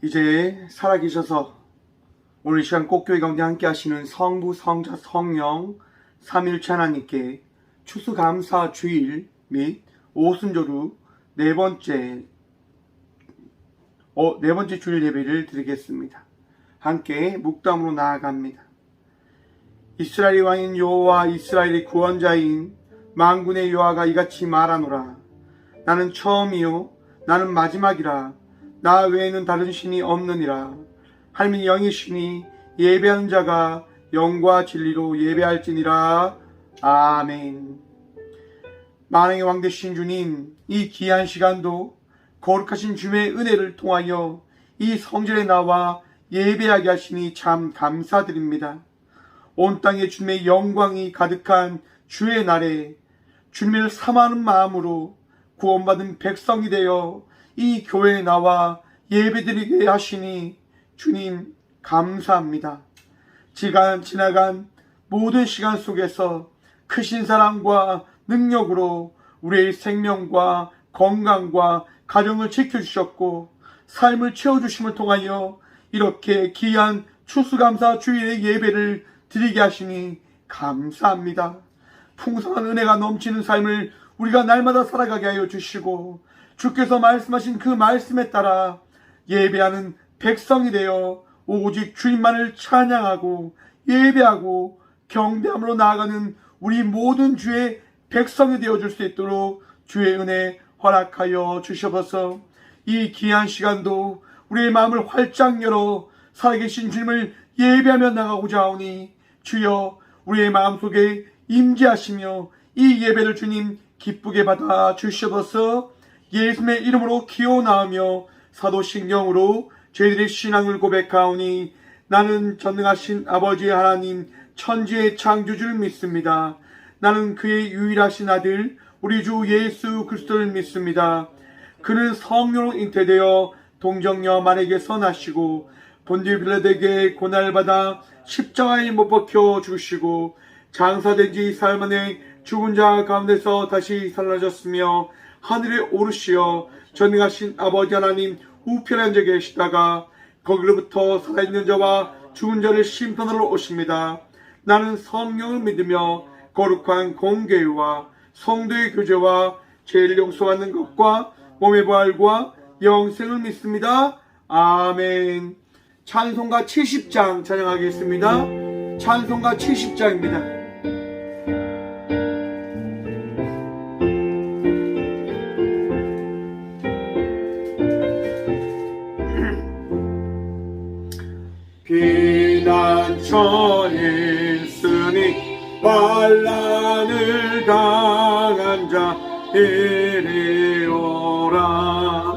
이제 살아계셔서 오늘 이 시간 꼭교회 가운데 함께 하시는 성부, 성자, 성령 삼위일체 하나님께 추수감사 주일 및 오순절후 네 번째 주일 예배를 드리겠습니다. 함께 묵담으로 나아갑니다. 이스라엘의 왕인 여호와, 이스라엘의 구원자인 만군의 여호와가 이같이 말하노라. 나는 처음이요 나는 마지막이라. 나 외에는 다른 신이 없느니라. 하나님은 영이시니 예배하는 자가 영과 진리로 예배할지니라. 아멘. 만왕의 왕 되신 주님, 이 귀한 시간도 거룩하신 주의 은혜를 통하여 이 성전에 나와 예배하게 하시니 참 감사드립니다. 온 땅에 주님의 영광이 가득한 주의 날에 주님을 사모하는 마음으로 구원받은 백성이 되어 이 교회에 나와 예배드리게 하시니 주님 감사합니다. 지나간 모든 시간 속에서 크신 사랑과 능력으로 우리의 생명과 건강과 가정을 지켜주셨고 삶을 채워주심을 통하여 이렇게 귀한 추수감사 주일의 예배를 드리게 하시니 감사합니다. 풍성한 은혜가 넘치는 삶을 우리가 날마다 살아가게 하여 주시고 주께서 말씀하신 그 말씀에 따라 예배하는 백성이 되어 오직 주님만을 찬양하고 예배하고 경배함으로 나아가는 우리 모든 주의 백성이 되어줄 수 있도록 주의 은혜 허락하여 주셔서 이 귀한 시간도 우리의 마음을 활짝 열어 살아계신 주님을 예배하며 나가고자 하오니 주여 우리의 마음속에 임재하시며 이 예배를 주님 기쁘게 받아 주셔서 예수님의 이름으로 기원하며 사도신경으로 저희들의 신앙을 고백하오니 나는 전능하신 아버지 하나님 천지의 창조주를 믿습니다. 나는 그의 유일하신 아들 우리 주 예수 그리스도를 믿습니다. 그는 성령으로 잉태되어 동정녀 마리아에게서 나시고 본디오 빌라도에게 고난을 십자가에 못 박혀 죽으시고 장사된 지 사흘 만에 죽은 자 가운데서 다시 살아나셨으며 하늘에 오르시어 전능하신 아버지 하나님 우편에 앉아 계시다가 거기로부터 살아있는 자와 죽은 자를 심판하러 오십니다. 나는 성령을 믿으며 거룩한 공교회와 성도의 교제와 죄를 용서받는 것과 몸의 부활과 영생을 믿습니다. 아멘. 찬송가 70장 찬양하겠습니다. 찬송가 70장입니다. 비난처있으니 반란을 당한 자 이리 오라.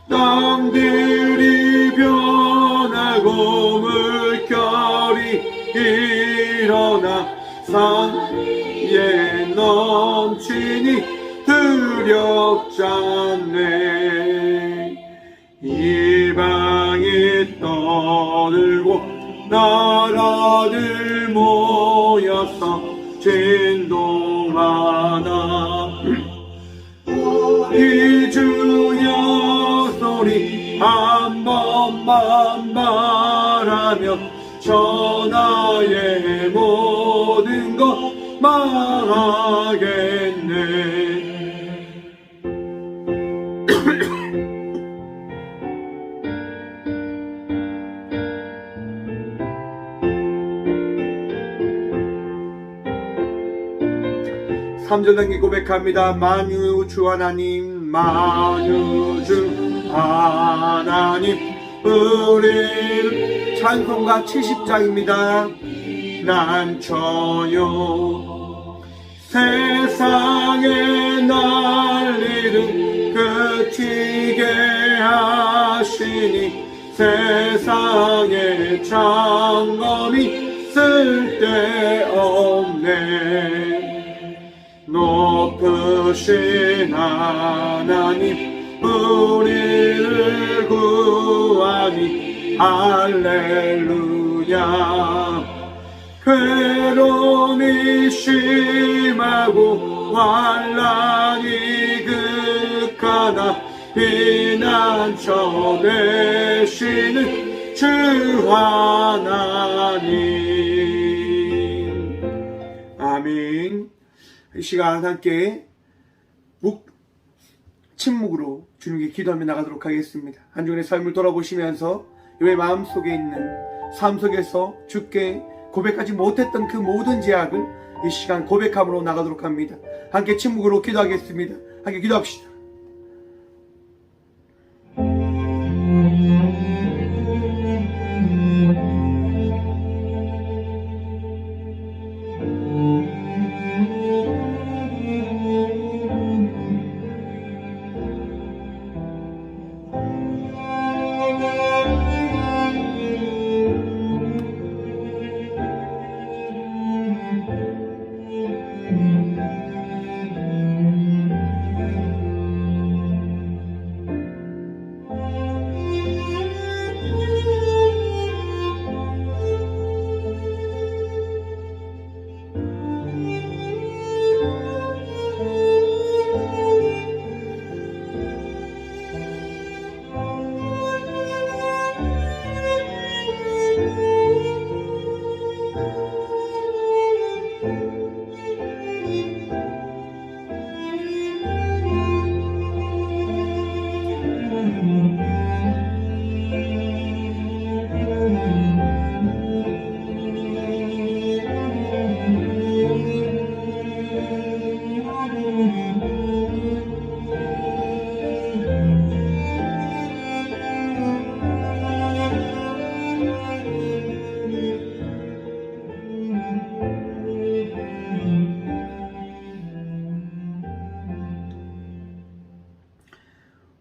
땅들이 변하고 물결이 일어나 산 위에 넘치니 두렵잖네. 이방이 떠들고 나라들 모여서 진동하나. 우리 주여 소리 한 번만 말하면 천하의 모든 것 말하겠네. 삼절단계 고백합니다. 만유주 하나님, 만유주 하나님, 우리 찬송가 70장입니다. 난 저요 세상의 난리를 그치게 하시니 세상의 장엄이 쓸데없네. 높으신 하나님 우리를 구하니 할렐루야. 괴로움이 심하고 환난이 극하나 피난처 되시는 주 하나님. 아멘. 이 시간 함께 침묵으로 주님께 기도하며 나가도록 하겠습니다. 한 주간의 삶을 돌아보시면서 여러분의 마음속에 있는 삶 속에서 주께 고백하지 못했던 그 모든 제약을 이 시간 고백함으로 나가도록 합니다. 함께 침묵으로 기도하겠습니다. 함께 기도합시다.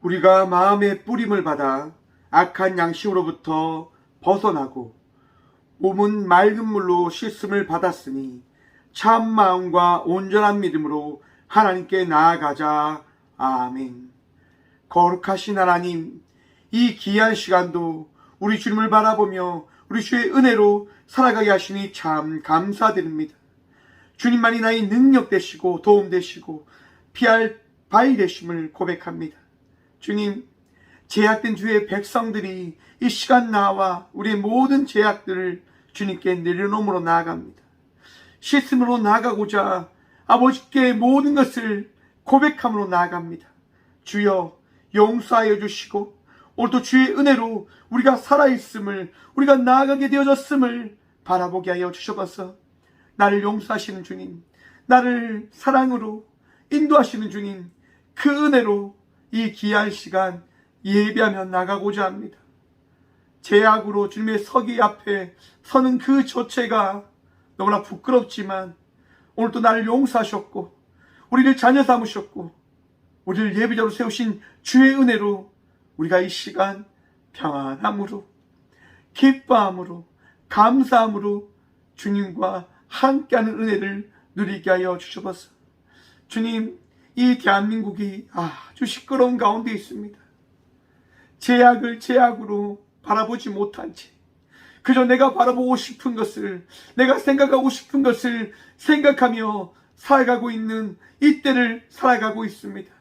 우리가 마음의 뿌림을 받아 악한 양심으로부터 벗어나고 몸은 맑은 물로 씻음을 받았으니 참 마음과 온전한 믿음으로 하나님께 나아가자. 아멘. 거룩하신 하나님, 이 귀한 시간도 우리 주님을 바라보며 우리 주의 은혜로 살아가게 하시니 참 감사드립니다. 주님만이 나의 능력 되시고 도움 되시고 피할 바위 되심을 고백합니다. 주님, 제약된 주의 백성들이 이 시간 나와 우리의 모든 제약들을 주님께 내려놓음으로 나아갑니다. 씻음으로 나아가고자 아버지께 모든 것을 고백함으로 나아갑니다. 주여, 용서하여 주시고 오늘도 주의 은혜로 우리가 살아있음을, 우리가 나아가게 되어졌음을 바라보게 하여 주셔서 나를 용서하시는 주님, 나를 사랑으로 인도하시는 주님, 그 은혜로 이 귀한 시간 예배하며 나가고자 합니다. 제약으로 주님의 서기 앞에 서는 그 조체가 너무나 부끄럽지만 오늘도 나를 용서하셨고 우리를 자녀 삼으셨고 우리를 예배자로 세우신 주의 은혜로 우리가 이 시간 평안함으로 기뻐함으로 감사함으로 주님과 함께하는 은혜를 누리게 하여 주셔서 주님, 이 대한민국이 아주 시끄러운 가운데 있습니다. 제약을 제약으로 바라보지 못한 채 그저 내가 바라보고 싶은 것을, 내가 생각하고 싶은 것을 생각하며 살아가고 있는 이때를 살아가고 있습니다.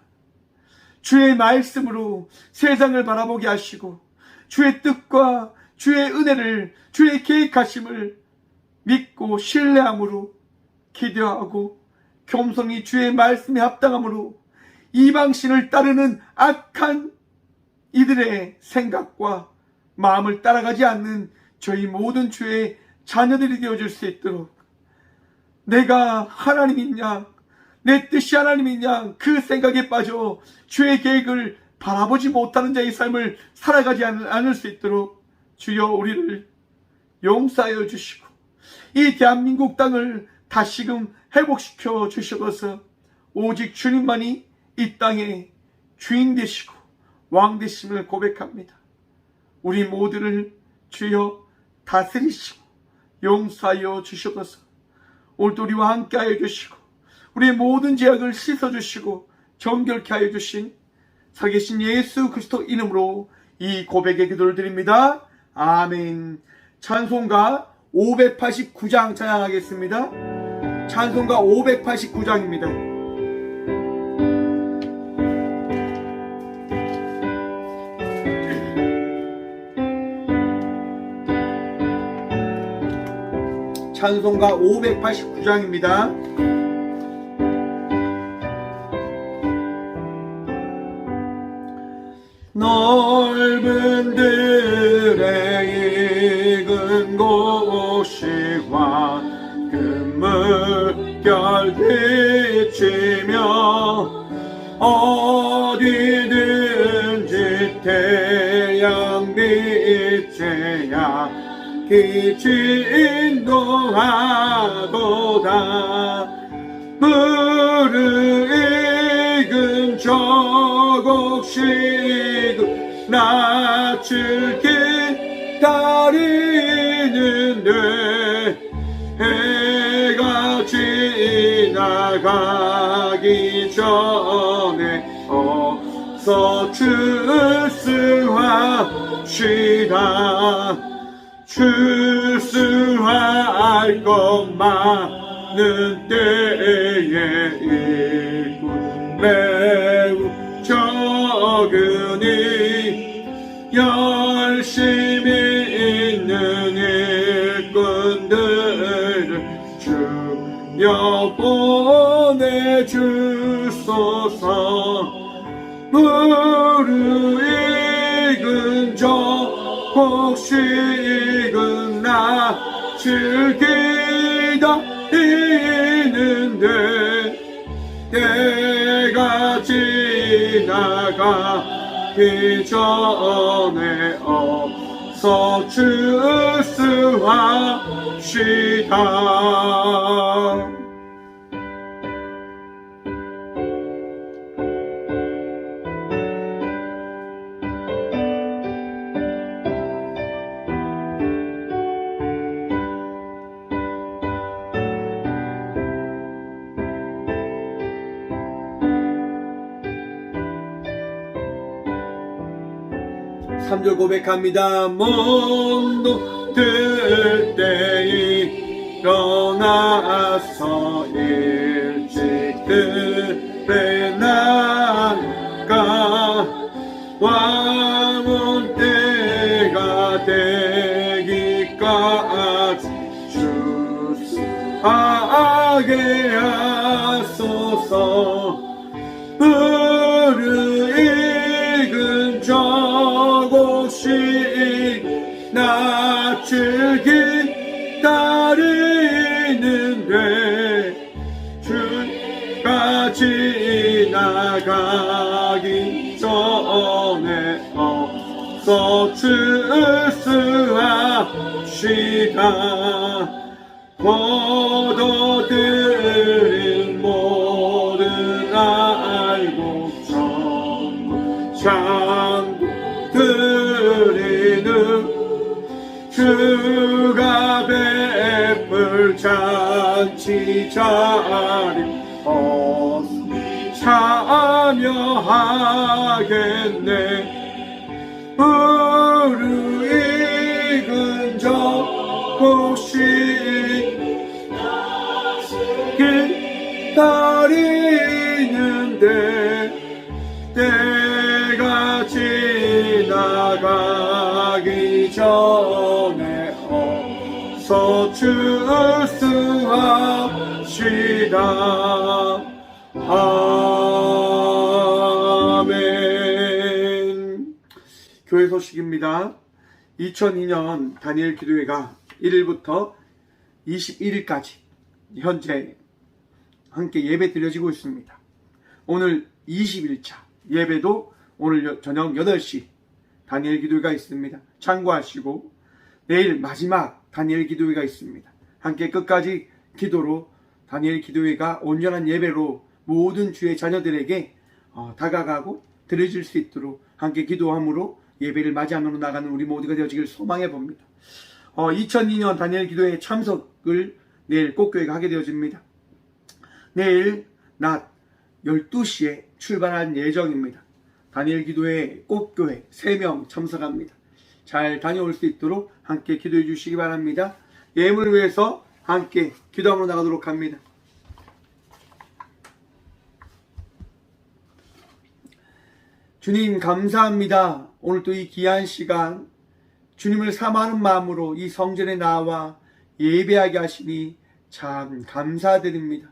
주의 말씀으로 세상을 바라보게 하시고 주의 뜻과 주의 은혜를, 주의 계획하심을 믿고 신뢰함으로 기도하고 겸손히 주의 말씀에 합당함으로 이방신을 따르는 악한 이들의 생각과 마음을 따라가지 않는 저희 모든 주의 자녀들이 되어줄 수 있도록 내가 하나님인 양, 내 뜻이 하나님인 양 그 생각에 빠져 주의 계획을 바라보지 못하는 자의 삶을 살아가지 않을 수 있도록 주여 우리를 용서하여 주시고 이 대한민국 땅을 다시금 회복시켜 주셔서 오직 주님만이 이 땅의 주인 되시고 왕 되심을 고백합니다. 우리 모두를 주여 다스리시고 용서하여 주셔서 오늘도 우리와 함께하여 주시고 우리의 모든 죄악을 씻어주시고 정결케 하여 주신 살아계신 예수 그리스도 이름으로 이 고백의 기도를 드립니다. 아멘. 찬송가 589장 찬양하겠습니다. 찬송가 589장입니다. 찬송가 589장입니다. 넓은 들의 익은 곳이와 그 물결 비치며 어디든지 태양 빛에야 빛이 인도하도다. 무르익은 저곡식 낯을 기다리는데 해가 지나가기 전에 어서 출수합시다. 출수할 것 많은 때에 일꾼 매우 적으니 열심히 있는 일꾼들을 주여 보내주소서. 무르익은 저 혹시 익은 낯을 기다리는데 때가 지나가기 전에 어서 출수합시다. 삼절 고백합니다. 몸도 들 때 일어나서 일찍 들에 나가 왕은 때가 되기까지 주수하게 하소서. 무르익은 저곳이 낯을 기다리는데 주가 지나가기 전에 어서 출수합시다. 포도들인 모든 알곡 전부 장구 드리는 주가 베풀 잔치 자리 어서 참여하겠네. 무르익은 저 혹시 기다리는데 때가 지나가기 전에 어서 출수합시다. 아멘. 교회 소식입니다. 2002년 다니엘 기도회가 1일부터 21일까지 현재 함께 예배 드려지고 있습니다. 오늘 21차 예배도 오늘 저녁 8시 다니엘 기도회가 있습니다. 참고하시고 내일 마지막 다니엘 기도회가 있습니다. 함께 끝까지 기도로 다니엘 기도회가 온전한 예배로 모든 주의 자녀들에게 다가가고 드려질 수 있도록 함께 기도함으로 예배를 맞이하며 나가는 우리 모두가 되어지길 소망해 봅니다. 2002년 다니엘 기도회 참석을 내일 꽃교회가 하게 되어집니다. 내일 낮 12시에 출발할 예정입니다. 다니엘 기도회 꽃교회 3명 참석합니다. 잘 다녀올 수 있도록 함께 기도해 주시기 바랍니다. 예물을 위해서 함께 기도하러 나가도록 합니다. 주님 감사합니다. 오늘 또 이 귀한 시간 주님을 사모하는 마음으로 이 성전에 나와 예배하게 하시니 참 감사드립니다.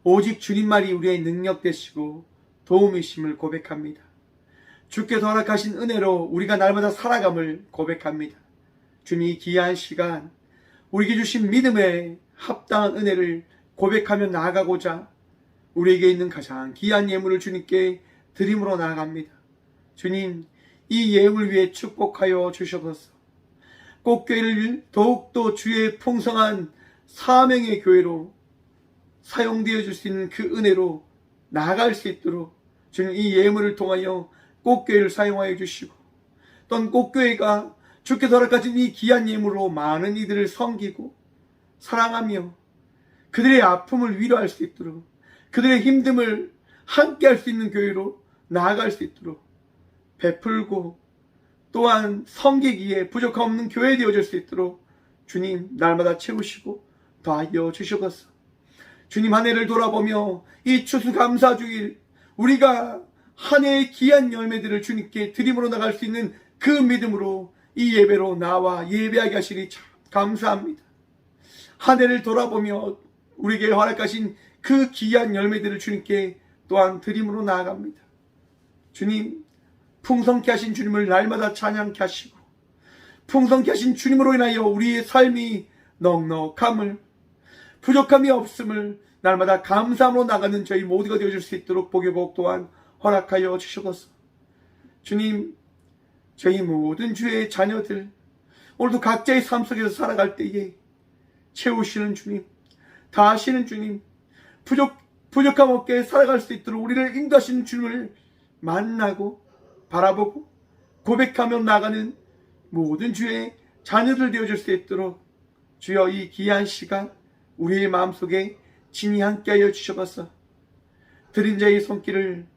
오직 주님만이 우리의 능력 되시고 도움이심을 고백합니다. 주께서 허락하신 은혜로 우리가 날마다 살아감을 고백합니다. 주님이 귀한 시간, 우리에게 주신 믿음에 합당한 은혜를 고백하며 나아가고자 우리에게 있는 가장 귀한 예물을 주님께 드림으로 나아갑니다. 주님, 이 예물을 위해 축복하여 주셔서 꽃교회를 더욱더 주의 풍성한 사명의 교회로 사용되어 줄 수 있는 그 은혜로 나아갈 수 있도록 주님 이 예물을 통하여 꽃교회를 사용하여 주시고, 또한 꽃교회가 주께서 허락하신 이 귀한 예물로 많은 이들을 섬기고 사랑하며 그들의 아픔을 위로할 수 있도록, 그들의 힘듦을 함께 할 수 있는 교회로 나아갈 수 있도록 베풀고, 또한 섬기기에 부족함 없는 교회 되어질 수 있도록 주님 날마다 채우시고 더하여 주시옵소서. 주님, 한 해를 돌아보며 이 추수감사주일 우리가 한 해의 귀한 열매들을 주님께 드림으로 나갈 수 있는 그 믿음으로 이 예배로 나와 예배하게 하시니 참 감사합니다. 한 해를 돌아보며 우리에게 허락하신 그 귀한 열매들을 주님께 또한 드림으로 나아갑니다. 주님, 풍성케 하신 주님을 날마다 찬양케 하시고, 풍성케 하신 주님으로 인하여 우리의 삶이 넉넉함을, 부족함이 없음을 날마다 감사함으로 나가는 저희 모두가 되어줄 수 있도록 복의 복 또한 허락하여 주시옵소서. 주님, 저희 모든 주의 자녀들 오늘도 각자의 삶 속에서 살아갈 때에 채우시는 주님, 다하시는 주님, 부족함 없게 살아갈 수 있도록 우리를 인도하시는 주님을 만나고 바라보고 고백하며 나가는 모든 주의 자녀들 되어줄 수 있도록 주여 이 귀한 시간 우리의 마음속에 진히 함께하여 주셔서 드린 자의 손길을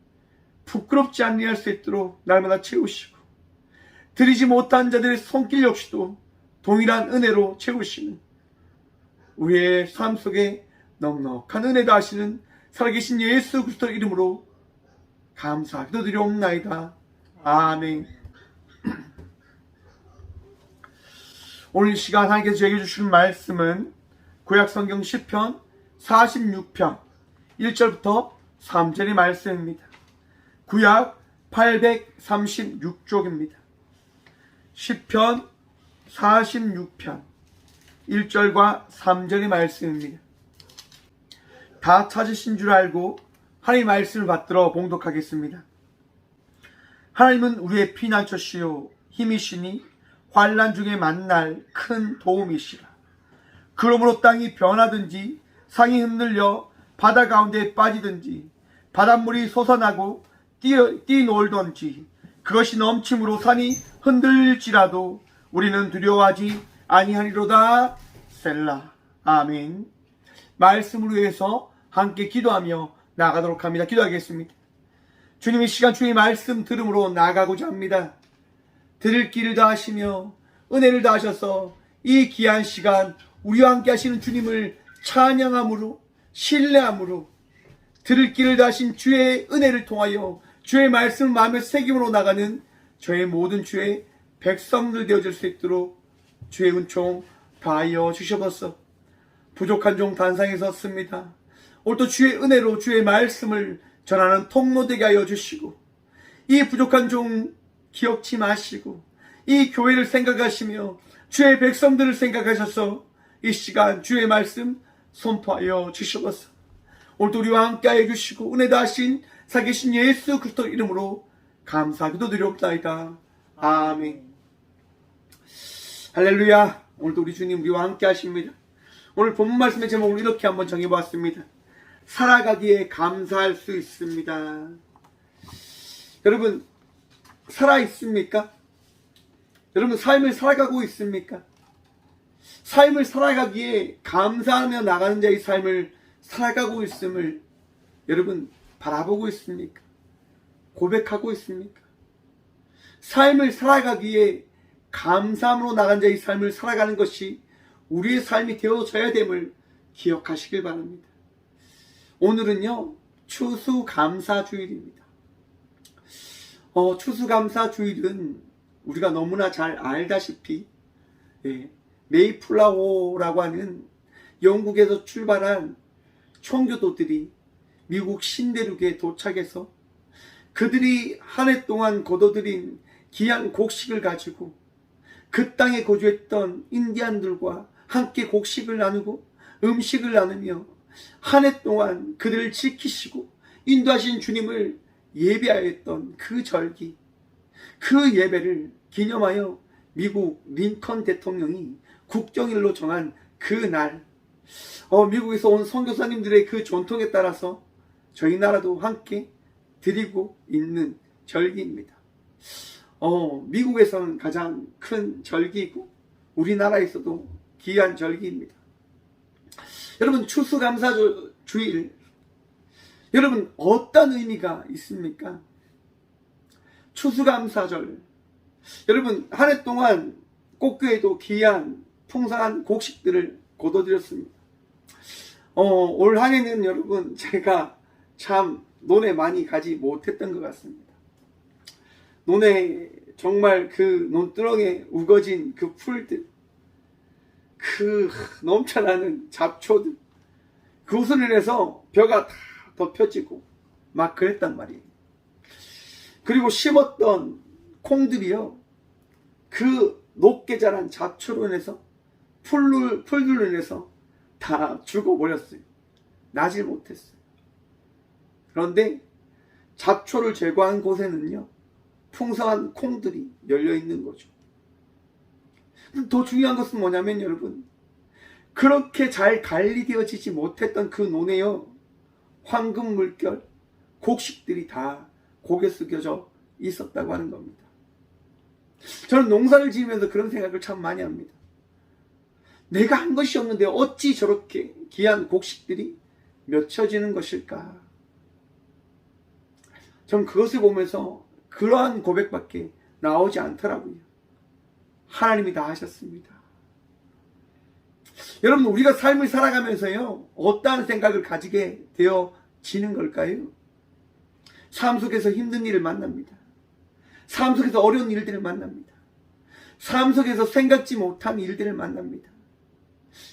부끄럽지 않게 수 있도록 날마다 채우시고, 드리지 못한 자들의 손길 역시도 동일한 은혜로 채우시는 우리의 삶 속에 넉넉한 은혜다 하시는 살아계신 예수 그리스도 이름으로 감사 기도드리옵나이다. 아멘. 오늘 이 시간 하나님께서 저에게 주시는 말씀은 구약성경 시편 46편 1절부터 3절의 말씀입니다. 구약 836쪽입니다. 시편 46편 1절과 3절의 말씀입니다. 다 찾으신 줄 알고 하나님의 말씀을 받들어 봉독하겠습니다. 하나님은 우리의 피난처시요 힘이시니 환난 중에 만날 큰 도움이시라. 그러므로 땅이 변하든지 상이 흔들려 바다 가운데 빠지든지 바닷물이 솟아나고 뛰놀던지 그것이 넘침으로 산이 흔들지라도 우리는 두려워하지 아니하리로다. 셀라. 아멘. 말씀을 위해서 함께 기도하며 나가도록 합니다. 기도하겠습니다. 주님, 이 시간 주의 말씀 들음으로 나가고자 합니다. 들을 길을 다하시며 은혜를 다하셔서 이 귀한 시간 우리와 함께 하시는 주님을 찬양함으로 신뢰함으로 들을 길을 다하신 주의 은혜를 통하여 주의 말씀을 마음에 새김으로 나가는 저의 모든 주의 백성들 되어질 수 있도록 주의 은총 다하여 주셔서 부족한 종 단상에 섰습니다. 오늘도 주의 은혜로 주의 말씀을 전하는 통로 되게 하여 주시고, 이 부족한 종 기억지 마시고 이 교회를 생각하시며 주의 백성들을 생각하셔서 이 시간 주의 말씀 선포하여 주시옵소서. 오늘도 우리와 함께 하여 주시고 은혜 다하신 살아계신 예수 그리스도 이름으로 감사하기도 드리옵나이다. 아멘. 할렐루야. 오늘도 우리 주님 우리와 함께 하십니다. 오늘 본문 말씀의 제목을 이렇게 한번 정해보았습니다. 살아가기에 감사할 수 있습니다. 여러분, 살아있습니까? 여러분, 삶을 살아가고 있습니까? 삶을 살아가기에 감사하며 나가는 자의 삶을 살아가고 있음을 여러분 바라보고 있습니까? 고백하고 있습니까? 삶을 살아가기에 감사함으로 나간 자의 삶을 살아가는 것이 우리의 삶이 되어져야 됨을 기억하시길 바랍니다. 오늘은요, 추수감사주일입니다. 추수감사주일은 우리가 너무나 잘 알다시피 메이플라워라고 하는 영국에서 출발한 총교도들이 미국 신대륙에 도착해서 그들이 한 해 동안 거둬들인 귀한 곡식을 가지고 그 땅에 거주했던 인디안들과 함께 곡식을 나누고 음식을 나누며 한 해 동안 그들을 지키시고 인도하신 주님을 예배하였던 그 절기, 그 예배를 기념하여 미국 링컨 대통령이 국경일로 정한 그 날, 미국에서 온 선교사님들의 그 전통에 따라서 저희 나라도 함께 드리고 있는 절기입니다. 미국에서는 가장 큰 절기이고 우리나라에서도 귀한 절기입니다. 여러분, 추수감사주일, 여러분 어떤 의미가 있습니까? 추수감사절, 여러분 한 해 동안 꽃교회도 귀한 풍성한 곡식들을 거둬들였습니다. 올 한 해는 여러분 제가 참 논에 많이 가지 못했던 것 같습니다. 논에 정말 그 논두렁에 우거진 그 풀들, 그 넘쳐나는 잡초들, 그것으로 인해서 벼가 다 덮여지고 막 그랬단 말이에요. 그리고 심었던 콩들이요, 그 높게 자란 잡초로 인해서 풀들로 인해서 다 죽어버렸어요. 나질 못했어요. 그런데 잡초를 제거한 곳에는요, 풍성한 콩들이 열려있는 거죠. 더 중요한 것은 뭐냐면 여러분, 그렇게 잘 관리되어지지 못했던 그 논에요, 황금 물결, 곡식들이 다 고개 숙여져 있었다고 하는 겁니다. 저는 농사를 지으면서 그런 생각을 참 많이 합니다. 내가 한 것이 없는데 어찌 저렇게 귀한 곡식들이 맺혀지는 것일까? 전 그것을 보면서 그러한 고백밖에 나오지 않더라고요. 하나님이 다 하셨습니다. 여러분, 우리가 삶을 살아가면서요, 어떠한 생각을 가지게 되어지는 걸까요? 삶 속에서 힘든 일을 만납니다. 삶 속에서 어려운 일들을 만납니다. 삶 속에서 생각지 못한 일들을 만납니다.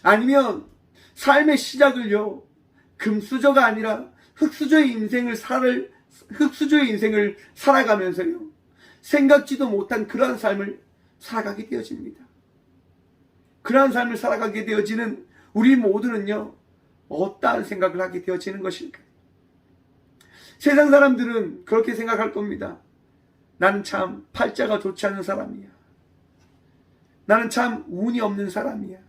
아니면 삶의 시작을요, 금수저가 아니라 흙수저의 인생을 살아가면서요, 생각지도 못한 그러한 삶을 살아가게 되어집니다. 그러한 삶을 살아가게 되어지는 우리 모두는요, 어떠한 생각을 하게 되어지는 것일까요? 세상 사람들은 그렇게 생각할 겁니다. 나는 참 팔자가 좋지 않은 사람이야. 나는 참 운이 없는 사람이야.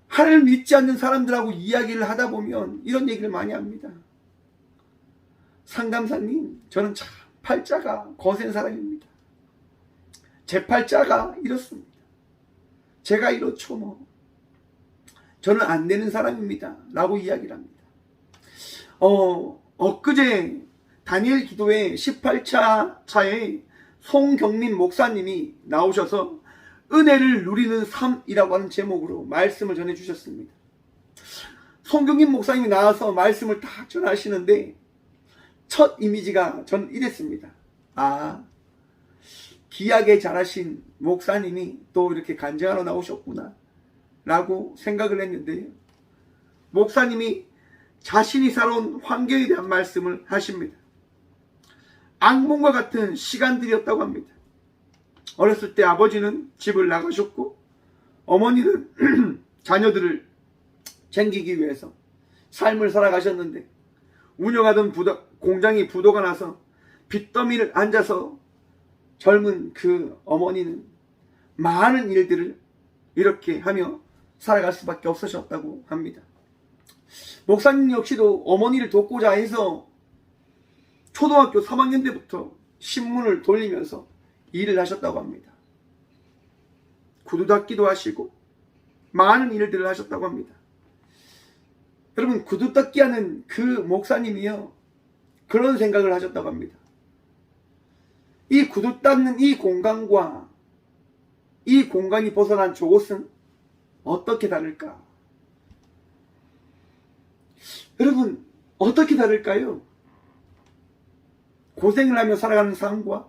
하나님을 믿지 않는 사람들하고 이야기를 하다 보면 이런 얘기를 많이 합니다. 상담사님, 저는 참 팔자가 거센 사람입니다. 제 팔자가 이렇습니다. 제가 이렇죠 뭐. 저는 안 되는 사람입니다. 라고 이야기를 합니다. 엊그제 다니엘 기도회 18차에 송경민 목사님이 나오셔서 은혜를 누리는 삶이라고 하는 제목으로 말씀을 전해주셨습니다. 송경민 목사님이 나와서 말씀을 딱 전하시는데 첫 이미지가 전 이랬습니다. 귀하게 자라신 목사님이 또 이렇게 간증하러 나오셨구나 라고 생각을 했는데요, 목사님이 자신이 살아온 환경에 대한 말씀을 하십니다. 악몽과 같은 시간들이었다고 합니다. 어렸을 때 아버지는 집을 나가셨고 어머니는 자녀들을 챙기기 위해서 삶을 살아가셨는데, 운영하던 공장이 부도가 나서 빚더미를 앉아서 젊은 그 어머니는 많은 일들을 이렇게 하며 살아갈 수밖에 없으셨다고 합니다. 목사님 역시도 어머니를 돕고자 해서 초등학교 3학년 때부터 신문을 돌리면서 일을 하셨다고 합니다. 구두 닦기도 하시고 많은 일들을 하셨다고 합니다. 여러분, 구두 닦기 하는 그 목사님이요, 그런 생각을 하셨다고 합니다. 이 구두 닦는 이 공간과 이 공간이 벗어난 저곳은 어떻게 다를까? 여러분, 어떻게 다를까요? 고생을 하며 살아가는 삶과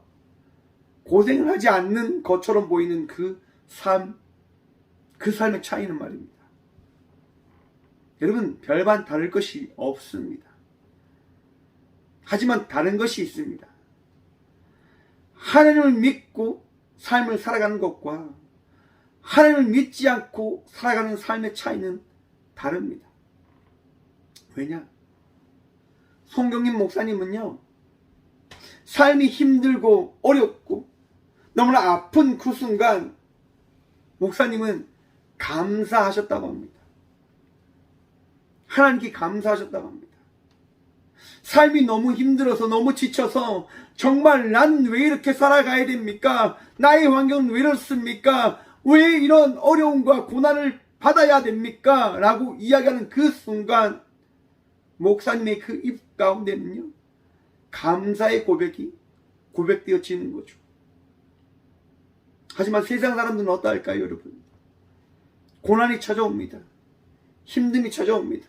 고생을 하지 않는 것처럼 보이는 그 삶, 그 삶의 차이는 말입니다. 여러분, 별반 다를 것이 없습니다. 하지만 다른 것이 있습니다. 하나님을 믿고 삶을 살아가는 것과 하나님을 믿지 않고 살아가는 삶의 차이는 다릅니다. 왜냐? 송경림 목사님은요, 삶이 힘들고 어렵고 너무나 아픈 그 순간 목사님은 감사하셨다고 합니다. 하나님께 감사하셨다고 합니다. 삶이 너무 힘들어서 너무 지쳐서 정말 난 왜 이렇게 살아가야 됩니까? 나의 환경은 왜 이렇습니까? 왜 이런 어려움과 고난을 받아야 됩니까? 라고 이야기하는 그 순간 목사님의 그 입 가운데는요, 감사의 고백이 고백되어지는 거죠. 하지만 세상 사람들은 어떠할까요, 여러분? 고난이 찾아옵니다. 힘듦이 찾아옵니다.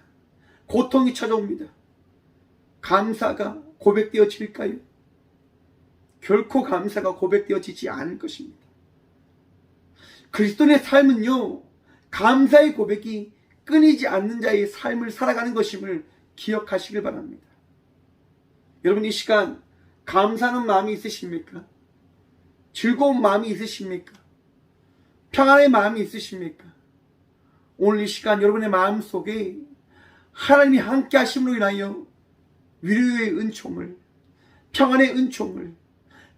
고통이 찾아옵니다. 감사가 고백되어질까요? 결코 감사가 고백되어지지 않을 것입니다. 그리스도인의 삶은요, 감사의 고백이 끊이지 않는 자의 삶을 살아가는 것임을 기억하시길 바랍니다. 여러분, 이 시간 감사하는 마음이 있으십니까? 즐거운 마음이 있으십니까? 평안의 마음이 있으십니까? 오늘 이 시간 여러분의 마음 속에 하나님이 함께 하심으로 인하여 위로의 은총을, 평안의 은총을,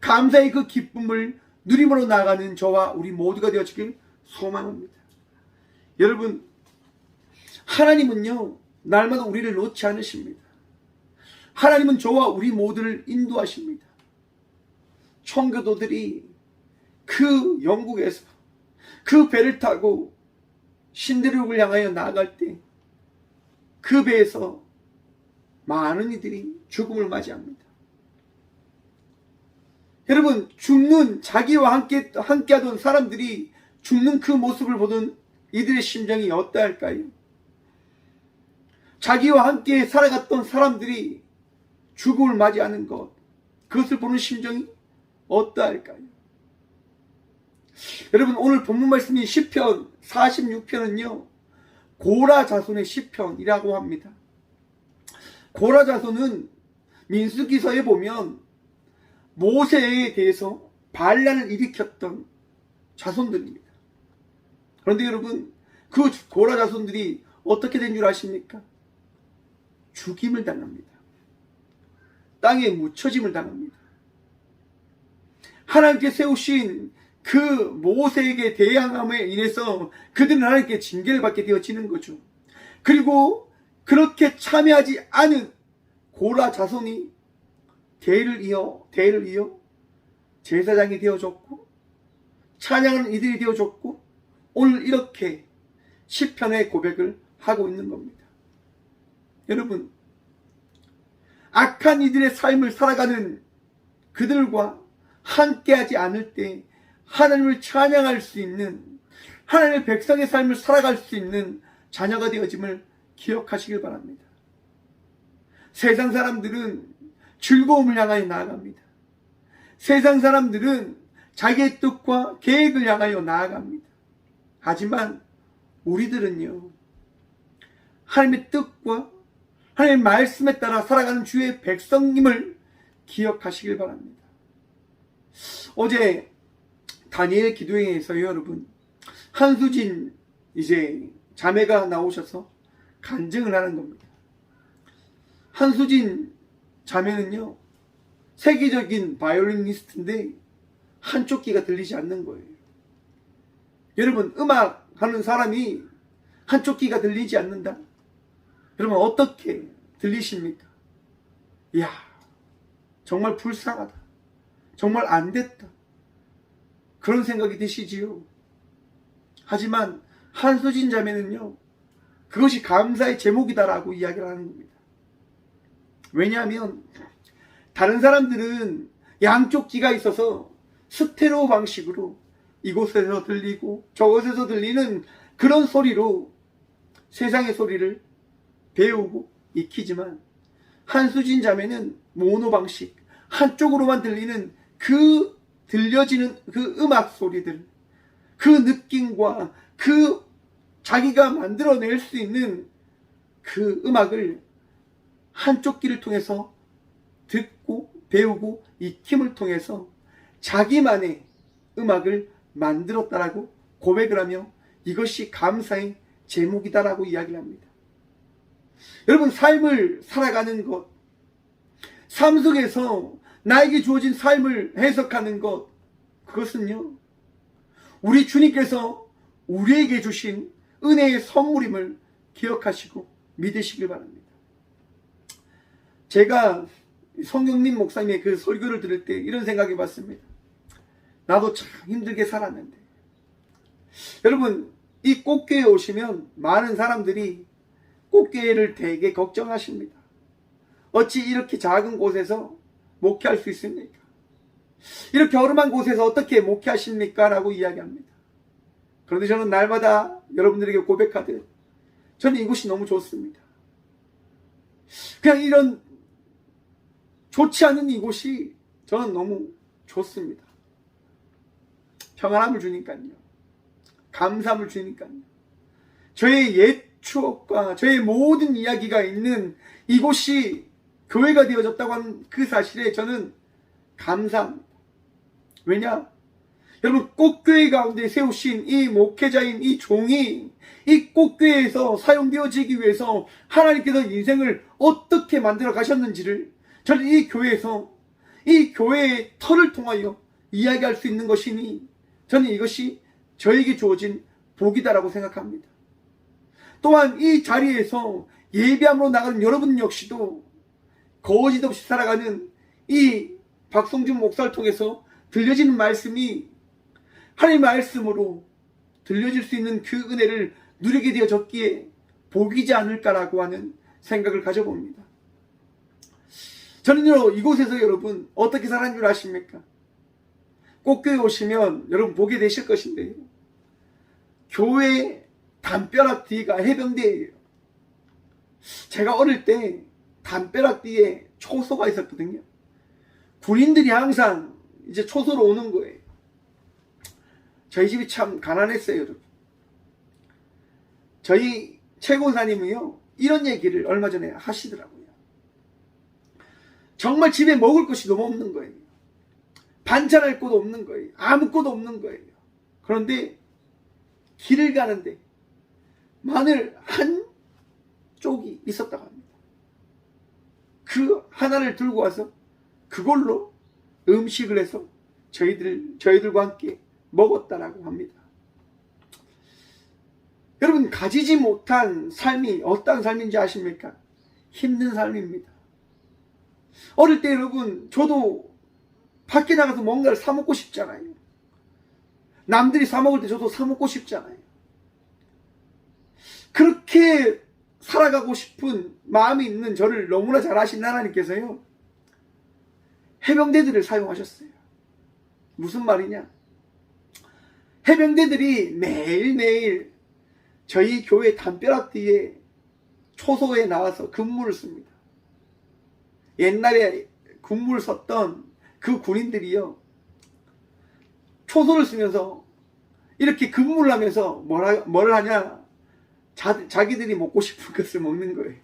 감사의 그 기쁨을 누림으로 나아가는 저와 우리 모두가 되어지길 소망합니다. 여러분, 하나님은요, 날마다 우리를 놓지 않으십니다. 하나님은 저와 우리 모두를 인도하십니다. 청교도들이 그 영국에서 그 배를 타고 신대륙을 향하여 나아갈 때 그 배에서 많은 이들이 죽음을 맞이합니다. 여러분, 죽는 자기와 함께하던 사람들이 죽는 그 모습을 보던 이들의 심정이 어떠할까요? 자기와 함께 살아갔던 사람들이 죽음을 맞이하는 것, 그것을 보는 심정이 어떠할까요? 여러분, 오늘 본문 말씀인 시편 46편은요 고라 자손의 시편이라고 합니다. 고라 자손은 민수기서에 보면 모세에 대해서 반란을 일으켰던 자손들입니다. 그런데 여러분, 그 고라 자손들이 어떻게 된 줄 아십니까? 죽임을 당합니다. 땅에 묻혀짐을 당합니다. 하나님께 세우신 그 모세에게 대항함에 인해서 그들은 하나님께 징계를 받게 되어지는 거죠. 그리고 그렇게 참여하지 않은 고라 자손이 대를 이어 제사장이 되어졌고 찬양하는 이들이 되어졌고 오늘 이렇게 시편의 고백을 하고 있는 겁니다. 여러분, 악한 이들의 삶을 살아가는 그들과 함께하지 않을 때 하나님을 찬양할 수 있는, 하나님의 백성의 삶을 살아갈 수 있는 자녀가 되어짐을 기억하시길 바랍니다. 세상 사람들은 즐거움을 향하여 나아갑니다. 세상 사람들은 자기의 뜻과 계획을 향하여 나아갑니다. 하지만 우리들은요, 하나님의 뜻과 하나님의 말씀에 따라 살아가는 주의 백성임을 기억하시길 바랍니다. 어제 다니엘 기도회에서 여러분, 한수진 자매가 나오셔서 간증을 하는 겁니다. 한수진 자매는요, 세계적인 바이올리니스트인데 한쪽 귀가 들리지 않는 거예요. 여러분, 음악 하는 사람이 한쪽 귀가 들리지 않는다? 여러분, 어떻게 들리십니까? 이야, 정말 불쌍하다. 정말 안 됐다. 그런 생각이 드시지요. 하지만 한수진 자매는요, 그것이 감사의 제목이다라고 이야기를 하는 겁니다. 왜냐하면 다른 사람들은 양쪽 귀가 있어서 스테레오 방식으로 이곳에서 들리고 저곳에서 들리는 그런 소리로 세상의 소리를 배우고 익히지만, 한수진 자매는 모노 방식, 한쪽으로만 들리는 들려지는 그 음악 소리들, 그 느낌과 그 자기가 만들어낼 수 있는 그 음악을 한쪽 귀를 통해서 듣고 배우고 익힘을 통해서 자기만의 음악을 만들었다라고 고백을 하며 이것이 감사의 제목이다라고 이야기를 합니다. 여러분, 삶을 살아가는 것, 삶 속에서 나에게 주어진 삶을 해석하는 것, 그것은요, 우리 주님께서 우리에게 주신 은혜의 선물임을 기억하시고 믿으시길 바랍니다. 제가 성경민 목사님의 그 설교를 들을 때 이런 생각해 봤습니다. 나도 참 힘들게 살았는데. 여러분, 이 꽃교회에 오시면 많은 사람들이 꽃교회를 되게 걱정하십니다. 어찌 이렇게 작은 곳에서 목회할 수 있습니까? 이렇게 허름한 곳에서 어떻게 목회하십니까? 라고 이야기합니다. 그런데 저는 날마다 여러분들에게 고백하듯 저는 이곳이 너무 좋습니다. 그냥 이런 좋지 않은 이곳이 저는 너무 좋습니다. 평안함을 주니까요. 감사함을 주니까요. 저의 옛 추억과 저의 모든 이야기가 있는 이곳이 교회가 되어졌다고 하는 그 사실에 저는 감사합니다. 왜냐? 여러분, 꽃교회 가운데 세우신 이 목회자인 이 종이 이 꽃교회에서 사용되어지기 위해서 하나님께서 인생을 어떻게 만들어 가셨는지를 저는 이 교회에서 이 교회의 터를 통하여 이야기할 수 있는 것이니 저는 이것이 저에게 주어진 복이다라고 생각합니다. 또한 이 자리에서 예배함으로 나가는 여러분 역시도 거짓 없이 살아가는 이 박성준 목사를 통해서 들려지는 말씀이 하나님의 말씀으로 들려질 수 있는 그 은혜를 누리게 되어졌기에 복이지 않을까라고 하는 생각을 가져봅니다. 저는요, 이곳에서 여러분 어떻게 살아가는 줄 아십니까? 꽃교회 오시면 여러분 보게 되실 것인데요, 교회 담벼락 뒤가 해병대예요. 제가 어릴 때 담벼락 뒤에 초소가 있었거든요. 군인들이 항상 이제 초소로 오는 거예요. 저희 집이 참 가난했어요, 여러분. 저희 최고사님은요, 이런 얘기를 얼마 전에 하시더라고요. 정말 집에 먹을 것이 너무 없는 거예요. 반찬할 곳도 없는 거예요. 아무것도 없는 거예요. 그런데 길을 가는데 마늘 한 쪽이 있었다고 합니다. 그 하나를 들고 와서 그걸로 음식을 해서 저희들과 함께 먹었다라고 합니다. 여러분, 가지지 못한 삶이 어떤 삶인지 아십니까? 힘든 삶입니다. 어릴 때 여러분, 저도 밖에 나가서 뭔가를 사 먹고 싶잖아요. 남들이 사 먹을 때 저도 사 먹고 싶잖아요. 그렇게 살아가고 싶은 마음이 있는 저를 너무나 잘 아신 하나님께서요, 해병대들을 사용하셨어요. 무슨 말이냐? 해병대들이 매일매일 저희 교회 담벼락 뒤에 초소에 나와서 근무를 씁니다. 옛날에 근무를 썼던 그 군인들이요, 초소를 쓰면서 이렇게 근무를 하면서 뭘 하냐? 자기들이 먹고 싶은 것을 먹는 거예요.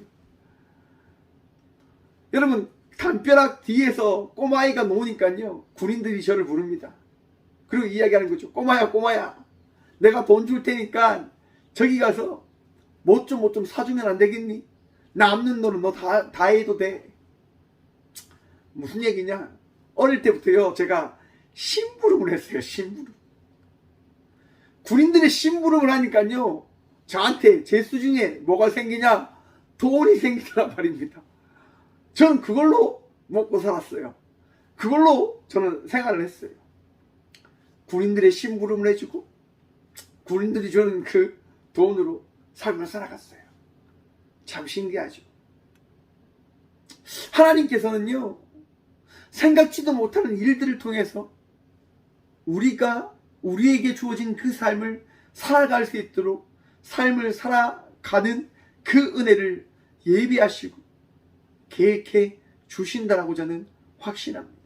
여러분, 담벼락 뒤에서 꼬마아이가 노니까요, 군인들이 저를 부릅니다. 그리고 이야기하는 거죠. 꼬마야, 내가 돈 줄 테니까 저기 가서 뭐 좀 사주면 안 되겠니? 남는 돈은 너 다 해도 돼. 무슨 얘기냐? 어릴 때부터요, 제가 심부름을 했어요. 심부름. 군인들의 심부름을 하니까요, 저한테 제 수중에 뭐가 생기냐? 돈이 생기더란 말입니다. 저는 그걸로 먹고 살았어요. 그걸로 저는 생활을 했어요. 군인들의 심부름을 해주고 군인들이 주는 그 돈으로 삶을 살아갔어요. 참 신기하죠. 하나님께서는요, 생각지도 못하는 일들을 통해서 우리에게 주어진 그 삶을 살아갈 수 있도록 삶을 살아가는 그 은혜를 예비하시고 계획해 주신다라고 저는 확신합니다.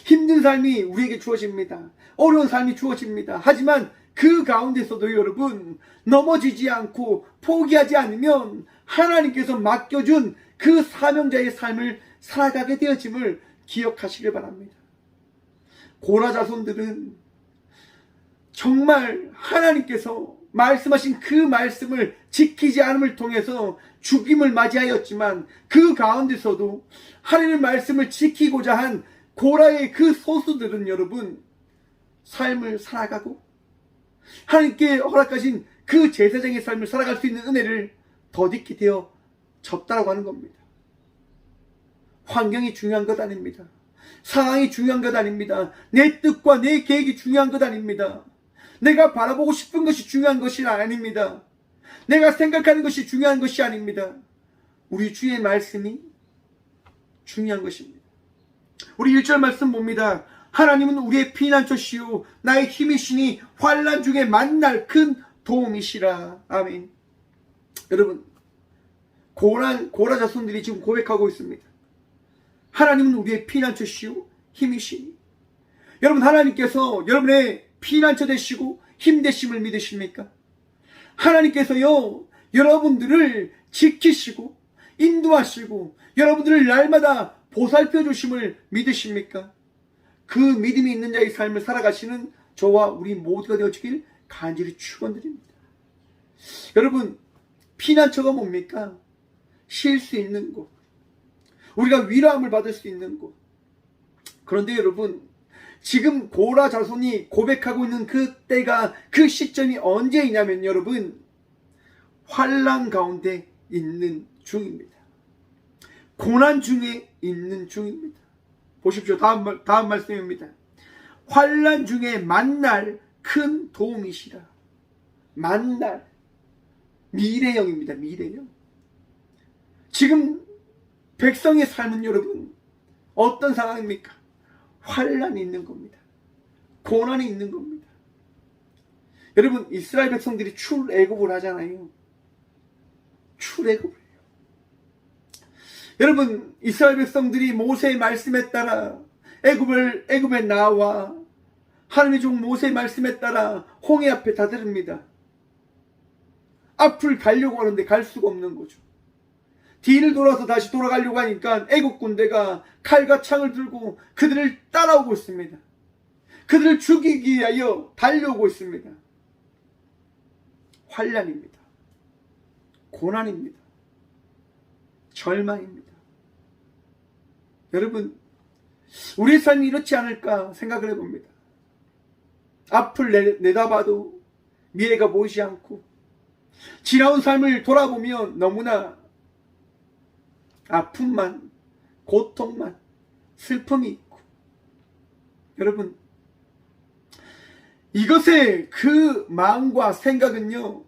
힘든 삶이 우리에게 주어집니다. 어려운 삶이 주어집니다. 하지만 그 가운데서도 여러분 넘어지지 않고 포기하지 않으면 하나님께서 맡겨준 그 사명자의 삶을 살아가게 되어짐을 기억하시길 바랍니다. 고라 자손들은 정말 하나님께서 말씀하신 그 말씀을 지키지 않음을 통해서 죽임을 맞이하였지만 그 가운데서도 하나님의 말씀을 지키고자 한 고라의 그 소수들은 여러분 삶을 살아가고 하나님께 허락하신 그 제사장의 삶을 살아갈 수 있는 은혜를 덧입게 되어졌다고 하는 겁니다. 환경이 중요한 것 아닙니다. 상황이 중요한 것 아닙니다. 내 뜻과 내 계획이 중요한 것 아닙니다. 내가 바라보고 싶은 것이 중요한 것이 아닙니다. 내가 생각하는 것이 중요한 것이 아닙니다. 우리 주의 말씀이 중요한 것입니다. 우리 1절 말씀 봅니다. 하나님은 우리의 피난처시요 나의 힘이시니 환난 중에 만날 큰 도움이시라. 아멘. 여러분, 고라 자손들이 지금 고백하고 있습니다. 하나님은 우리의 피난처시요 힘이시니. 여러분, 하나님께서 여러분의 피난처 되시고 힘 되심을 믿으십니까? 하나님께서요 여러분들을 지키시고 인도하시고 여러분들을 날마다 보살펴 주심을 믿으십니까? 그 믿음이 있는 자의 삶을 살아가시는 저와 우리 모두가 되어지길 간절히 축원드립니다. 여러분, 피난처가 뭡니까? 쉴 수 있는 곳, 우리가 위로함을 받을 수 있는 곳. 그런데 여러분, 지금 고라 자손이 고백하고 있는 그 때가, 그 시점이 언제이냐면 여러분, 환난 가운데 있는 중입니다. 고난 중에 있는 중입니다. 보십시오. 다음 말씀입니다. 환난 중에 만날 큰 도움이시라. 만날, 미래형입니다. 미래형. 지금 백성의 삶은 여러분 어떤 상황입니까? 환난이 있는 겁니다. 고난이 있는 겁니다. 여러분, 이스라엘 백성들이 출애굽을 하잖아요. 출애굽을 해요. 여러분, 이스라엘 백성들이 모세의 말씀에 따라 애굽에 나와 하나님의 종 모세의 말씀에 따라 홍해 앞에 다다릅니다. 앞을 가려고 하는데 갈 수가 없는 거죠. 뒤를 돌아서 다시 돌아가려고 하니까 애국 군대가 칼과 창을 들고 그들을 따라오고 있습니다. 그들을 죽이기 위하여 달려오고 있습니다. 환난입니다. 고난입니다. 절망입니다. 여러분, 우리의 삶이 이렇지 않을까 생각을 해봅니다. 앞을 내다봐도 미래가 보이지 않고 지나온 삶을 돌아보면 너무나 아픔만, 고통만, 슬픔이 있고. 여러분, 이것의 그 마음과 생각은요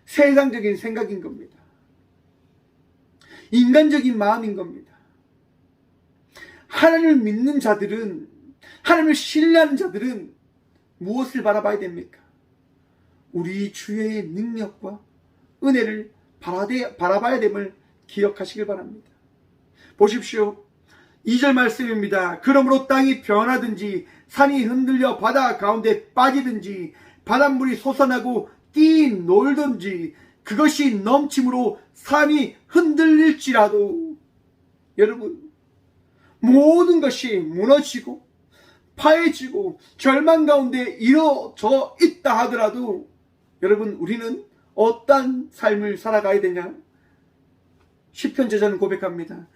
세상적인 생각인 겁니다. 인간적인 마음인 겁니다. 하나님을 믿는 자들은, 하나님을 신뢰하는 자들은 무엇을 바라봐야 됩니까? 우리 주의 능력과 은혜를 바라봐야 됨을 기억하시길 바랍니다. 보십시오. 2절 말씀입니다. 그러므로 땅이 변하든지 산이 흔들려 바다 가운데 빠지든지 바닷물이 솟아나고 띠 놀든지 그것이 넘침으로 산이 흔들릴지라도, 여러분, 모든 것이 무너지고 파해지고 절망 가운데 이뤄져 있다 하더라도 여러분, 우리는 어떤 삶을 살아가야 되냐? 시편 저자는 고백합니다.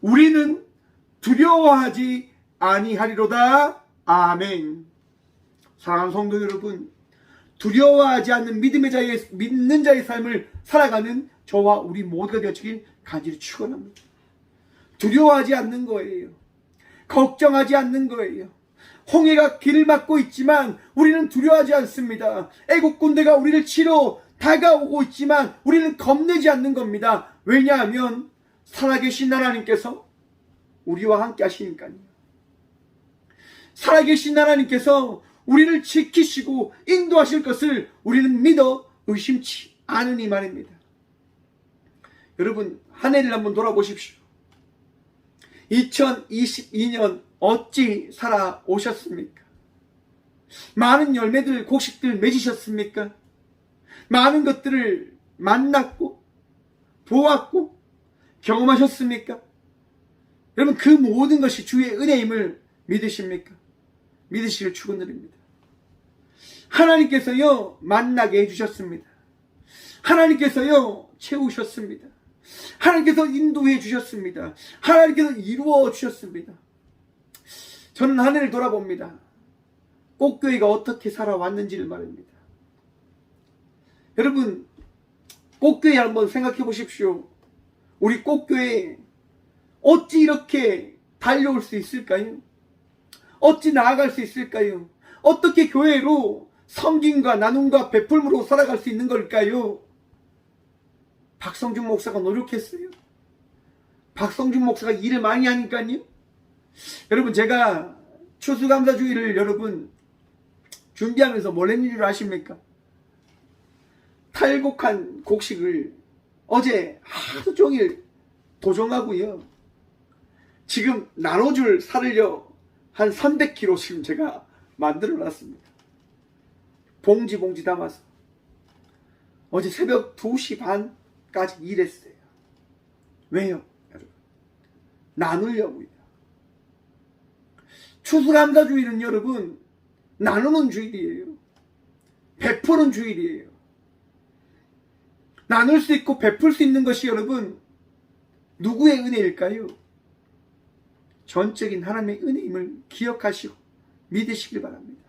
우리는 두려워하지 아니하리로다. 아멘. 사랑하는 성도 여러분, 두려워하지 않는 믿는 자의 삶을 살아가는 저와 우리 모두가 되어지길 간절히 축원합니다. 두려워하지 않는 거예요. 걱정하지 않는 거예요. 홍해가 길을 막고 있지만 우리는 두려워하지 않습니다. 애국 군대가 우리를 치러 다가오고 있지만 우리는 겁내지 않는 겁니다. 왜냐하면 살아계신 하나님께서 우리와 함께 하시니까요. 살아계신 하나님께서 우리를 지키시고 인도하실 것을 우리는 믿어 의심치 않으니 말입니다. 여러분, 한 해를 한번 돌아보십시오. 2022년 어찌 살아오셨습니까? 많은 열매들, 곡식들 맺으셨습니까? 많은 것들을 만났고 보았고 경험하셨습니까? 여러분, 그 모든 것이 주의 은혜임을 믿으십니까? 믿으시길 축원드립니다. 하나님께서요 만나게 해주셨습니다. 하나님께서요 채우셨습니다. 하나님께서 인도해 주셨습니다. 하나님께서 이루어 주셨습니다. 저는 하늘을 돌아봅니다. 꽃교회가 어떻게 살아왔는지를 말입니다. 여러분, 꽃교회 한번 생각해 보십시오. 우리 꽃교회 어찌 이렇게 달려올 수 있을까요? 어찌 나아갈 수 있을까요? 어떻게 교회로 섬김과 나눔과 베풀므로 살아갈 수 있는 걸까요? 박성준 목사가 노력했어요. 박성준 목사가 일을 많이 하니까요. 여러분, 제가 추수감사주의를 여러분 준비하면서 뭘 했는지 아십니까? 탈곡한 곡식을 어제 하루 종일 도정하고요. 지금 나눠줄 살을요 한 300kg 지금 제가 만들어 놨습니다. 봉지 담아서 어제 새벽 2시 반까지 일했어요. 왜요? 여러분, 나누려고요. 추수감사주일은 여러분 나누는 주일이에요. 베푸는 주일이에요. 나눌 수 있고 베풀 수 있는 것이 여러분 누구의 은혜일까요? 전적인 하나님의 은혜임을 기억하시고 믿으시길 바랍니다.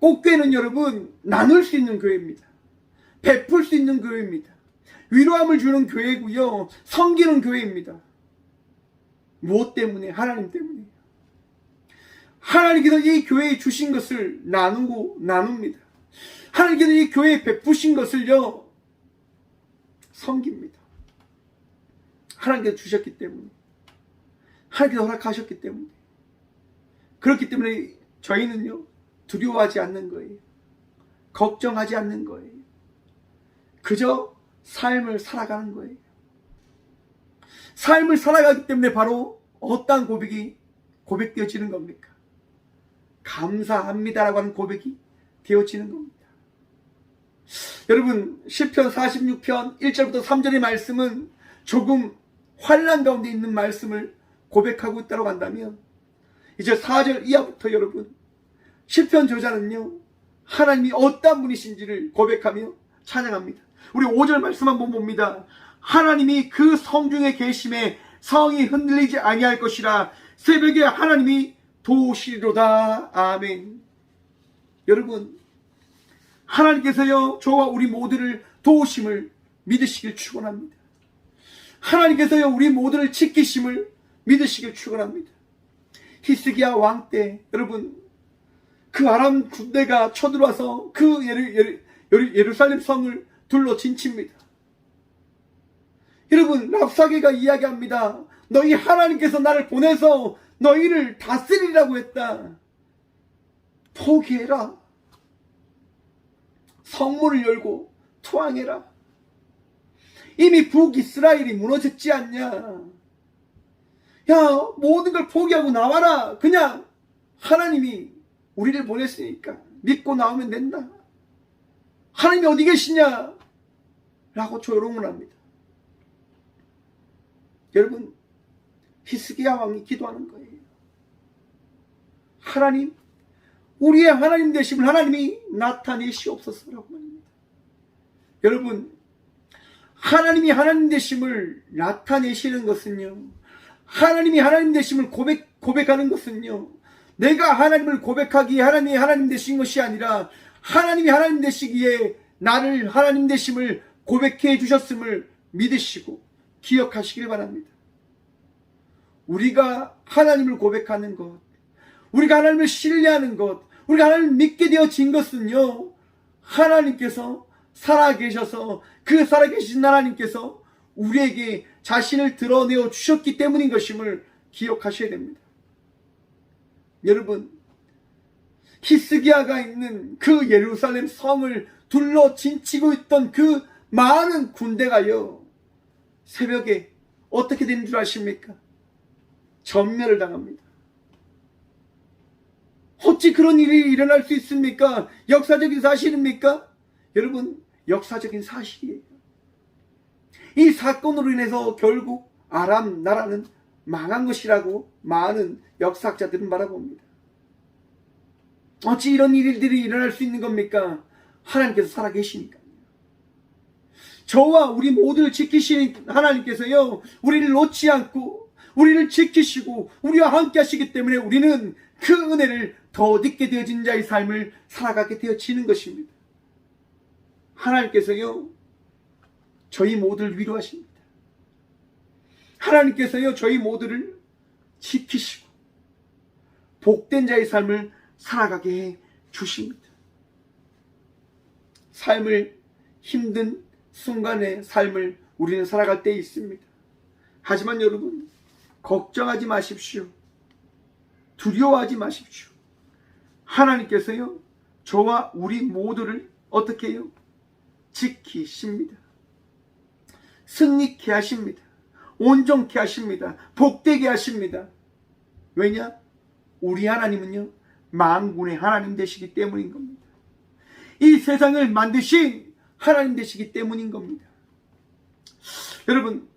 꽃교회는 여러분 나눌 수 있는 교회입니다. 베풀 수 있는 교회입니다. 위로함을 주는 교회고요. 섬기는 교회입니다. 무엇 때문에? 하나님 때문에. 하나님께서 이 교회에 주신 것을 나눕니다. 하나님께서 이 교회에 베푸신 것을요 섬깁니다. 하나님께서 주셨기 때문에, 하나님께서 허락하셨기 때문에, 그렇기 때문에 저희는요 두려워하지 않는 거예요. 걱정하지 않는 거예요. 그저 삶을 살아가는 거예요. 삶을 살아가기 때문에 바로 어떠한 고백이 고백되어지는 겁니까? 감사합니다라고 하는 고백이 되어지는 겁니다. 여러분, 시편 46편 1절부터 3절의 말씀은 조금 환난 가운데 있는 말씀을 고백하고 있다고 한다면, 이제 4절 이하부터 여러분 시편 저자는요 하나님이 어떤 분이신지를 고백하며 찬양합니다. 우리 5절 말씀 한번 봅니다. 하나님이 그 성중에 계심에 성이 흔들리지 아니할 것이라. 새벽에 하나님이 도우시리로다. 아멘. 여러분, 하나님께서요 저와 우리 모두를 도우심을 믿으시길 축원합니다. 하나님께서요 우리 모두를 지키심을 믿으시길 축원합니다. 히스기야 왕 때 여러분 그 아람 군대가 쳐들어와서 그 예루살렘 성을 둘러 진칩니다. 여러분, 랍사게가 이야기합니다. 너희 하나님께서 나를 보내서 너희를 다스리라고 했다. 포기해라. 성문을 열고 투항해라. 이미 북이스라엘이 무너졌지 않냐. 야, 모든 걸 포기하고 나와라. 그냥 하나님이 우리를 보냈으니까 믿고 나오면 된다. 하나님이 어디 계시냐? 라고 조롱을 합니다. 여러분, 히스기야 왕이 기도하는 거예요. 하나님, 우리의 하나님 되심을 하나님이 나타내시옵소서라고 합니다. 여러분, 하나님이 하나님 되심을 나타내시는 것은요, 하나님이 하나님 되심을 고백하는 것은요, 내가 하나님을 고백하기에 하나님이 하나님 되신 것이 아니라 하나님이 하나님 되시기에 나를 하나님 되심을 고백해 주셨음을 믿으시고 기억하시길 바랍니다. 우리가 하나님을 고백하는 것, 우리가 하나님을 신뢰하는 것, 우리가 하나님을 믿게 되어진 것은요, 하나님께서 살아계셔서 그 살아계신 하나님께서 우리에게 자신을 드러내어 주셨기 때문인 것임을 기억하셔야 됩니다. 여러분, 히스기야가 있는 그 예루살렘 성을 둘러 진치고 있던 그 많은 군대가요, 새벽에 어떻게 된 줄 아십니까? 전멸을 당합니다. 어찌 그런 일이 일어날 수 있습니까? 역사적인 사실입니까? 여러분, 역사적인 사실이에요. 이 사건으로 인해서 결국 아람 나라는 망한 것이라고 많은 역사학자들은 바라봅니다. 어찌 이런 일들이 일어날 수 있는 겁니까? 하나님께서 살아계시니까. 저와 우리 모두를 지키시는 하나님께서요, 우리를 놓지 않고 우리를 지키시고 우리와 함께 하시기 때문에 우리는 그 은혜를 더 늦게 되어진 자의 삶을 살아가게 되어지는 것입니다. 하나님께서요, 저희 모두를 위로하십니다. 하나님께서요, 저희 모두를 지키시고 복된 자의 삶을 살아가게 해 주십니다. 삶을 힘든 순간의 삶을 우리는 살아갈 때 있습니다. 하지만 여러분, 걱정하지 마십시오. 두려워하지 마십시오. 하나님께서요, 저와 우리 모두를 어떻게 해요? 지키십니다. 승리케 하십니다. 온전케 하십니다. 복되게 하십니다. 왜냐? 우리 하나님은요, 만군의 하나님 되시기 때문인 겁니다. 이 세상을 만드신 하나님 되시기 때문인 겁니다. 여러분,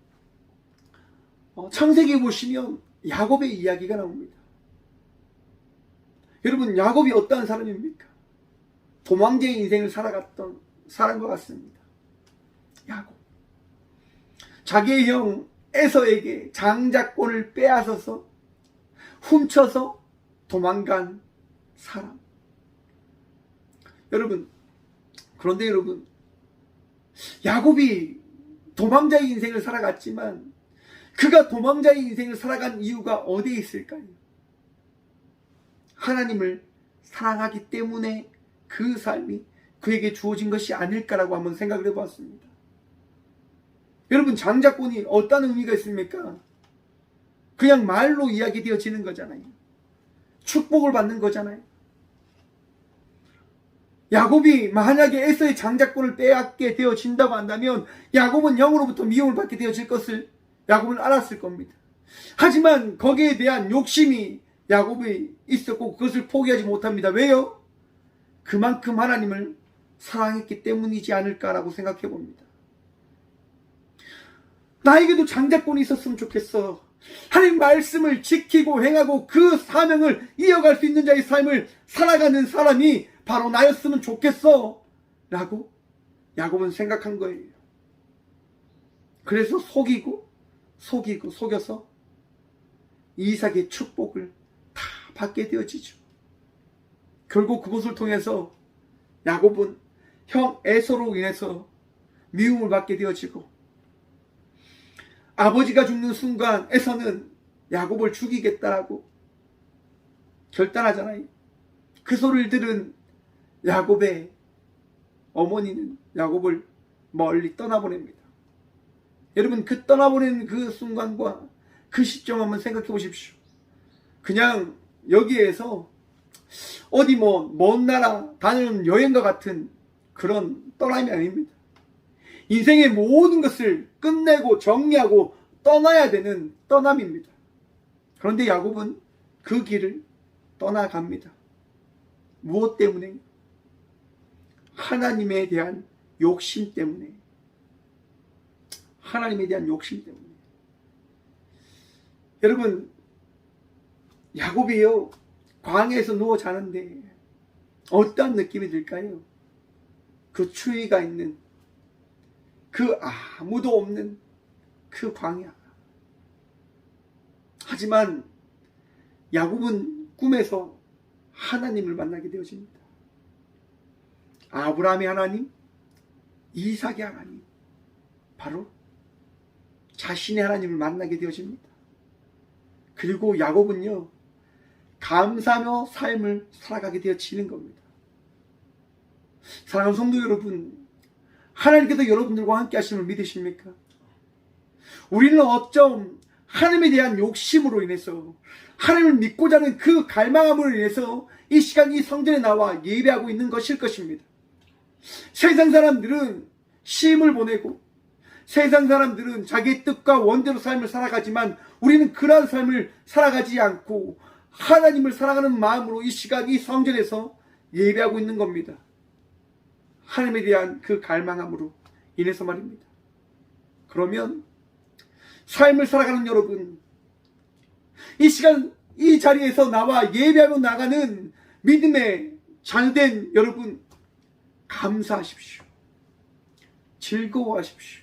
창세기 보시면 야곱의 이야기가 나옵니다. 여러분, 야곱이 어떠한 사람입니까? 도망자의 인생을 살아갔던 사람과 같습니다. 야곱, 자기의 형 에서에게 장자권을 빼앗아서 훔쳐서 도망간 사람. 여러분, 그런데 여러분, 야곱이 도망자의 인생을 살아갔지만 그가 도망자의 인생을 살아간 이유가 어디에 있을까요? 하나님을 사랑하기 때문에 그 삶이 그에게 주어진 것이 아닐까라고 한번 생각을 해보았습니다. 여러분, 장자권이 어떤 의미가 있습니까? 그냥 말로 이야기되어지는 거잖아요. 축복을 받는 거잖아요. 야곱이 만약에 에서의 장자권을 빼앗게 되어진다고 한다면 야곱은 형으로부터 미움을 받게 되어질 것을 야곱은 알았을 겁니다. 하지만 거기에 대한 욕심이 야곱이 있었고 그것을 포기하지 못합니다. 왜요? 그만큼 하나님을 사랑했기 때문이지 않을까라고 생각해 봅니다. 나에게도 장자권이 있었으면 좋겠어. 하나님 말씀을 지키고 행하고 그 사명을 이어갈 수 있는 자의 삶을 살아가는 사람이 바로 나였으면 좋겠어 라고 야곱은 생각한 거예요. 그래서 속여서 이삭의 축복을 다 받게 되어지죠. 결국 그것을 통해서 야곱은 형 에서로 인해서 미움을 받게 되어지고, 아버지가 죽는 순간 에서는 야곱을 죽이겠다라고 결단하잖아요. 그 소리를 들은 야곱의 어머니는 야곱을 멀리 떠나보냅니다. 여러분, 그 떠나보낸 그 순간과 그 시점 한번 생각해 보십시오. 그냥 여기에서 어디 먼 나라 다니는 여행과 같은 그런 떠남이 아닙니다. 인생의 모든 것을 끝내고 정리하고 떠나야 되는 떠남입니다. 그런데 야곱은 그 길을 떠나갑니다. 무엇 때문에? 하나님에 대한 욕심 때문에. 하나님에 대한 욕심 때문에. 여러분, 야곱이요, 광야에서 누워 자는데 어떤 느낌이 들까요? 그 추위가 있는, 그 아무도 없는 그 광야. 하지만 야곱은 꿈에서 하나님을 만나게 되어집니다. 아브라함의 하나님, 이삭의 하나님, 바로 자신의 하나님을 만나게 되어집니다. 그리고 야곱은요, 감사하며 삶을 살아가게 되어지는 겁니다. 사랑하는 성도 여러분, 하나님께서 여러분들과 함께 하심을 믿으십니까? 우리는 어쩜 하나님에 대한 욕심으로 인해서, 하나님을 믿고자 하는 그 갈망함으로 인해서 이 시간 이 성전에 나와 예배하고 있는 것일 것입니다. 세상 사람들은 시임을 보내고, 세상 사람들은 자기의 뜻과 원대로 삶을 살아가지만 우리는 그러한 삶을 살아가지 않고 하나님을 사랑하는 마음으로 이 시간 이 성전에서 예배하고 있는 겁니다. 하나님에 대한 그 갈망함으로 인해서 말입니다. 그러면 삶을 살아가는 여러분, 이 시간 이 자리에서 나와 예배하며 나가는 믿음의 자녀된 여러분, 감사하십시오. 즐거워하십시오.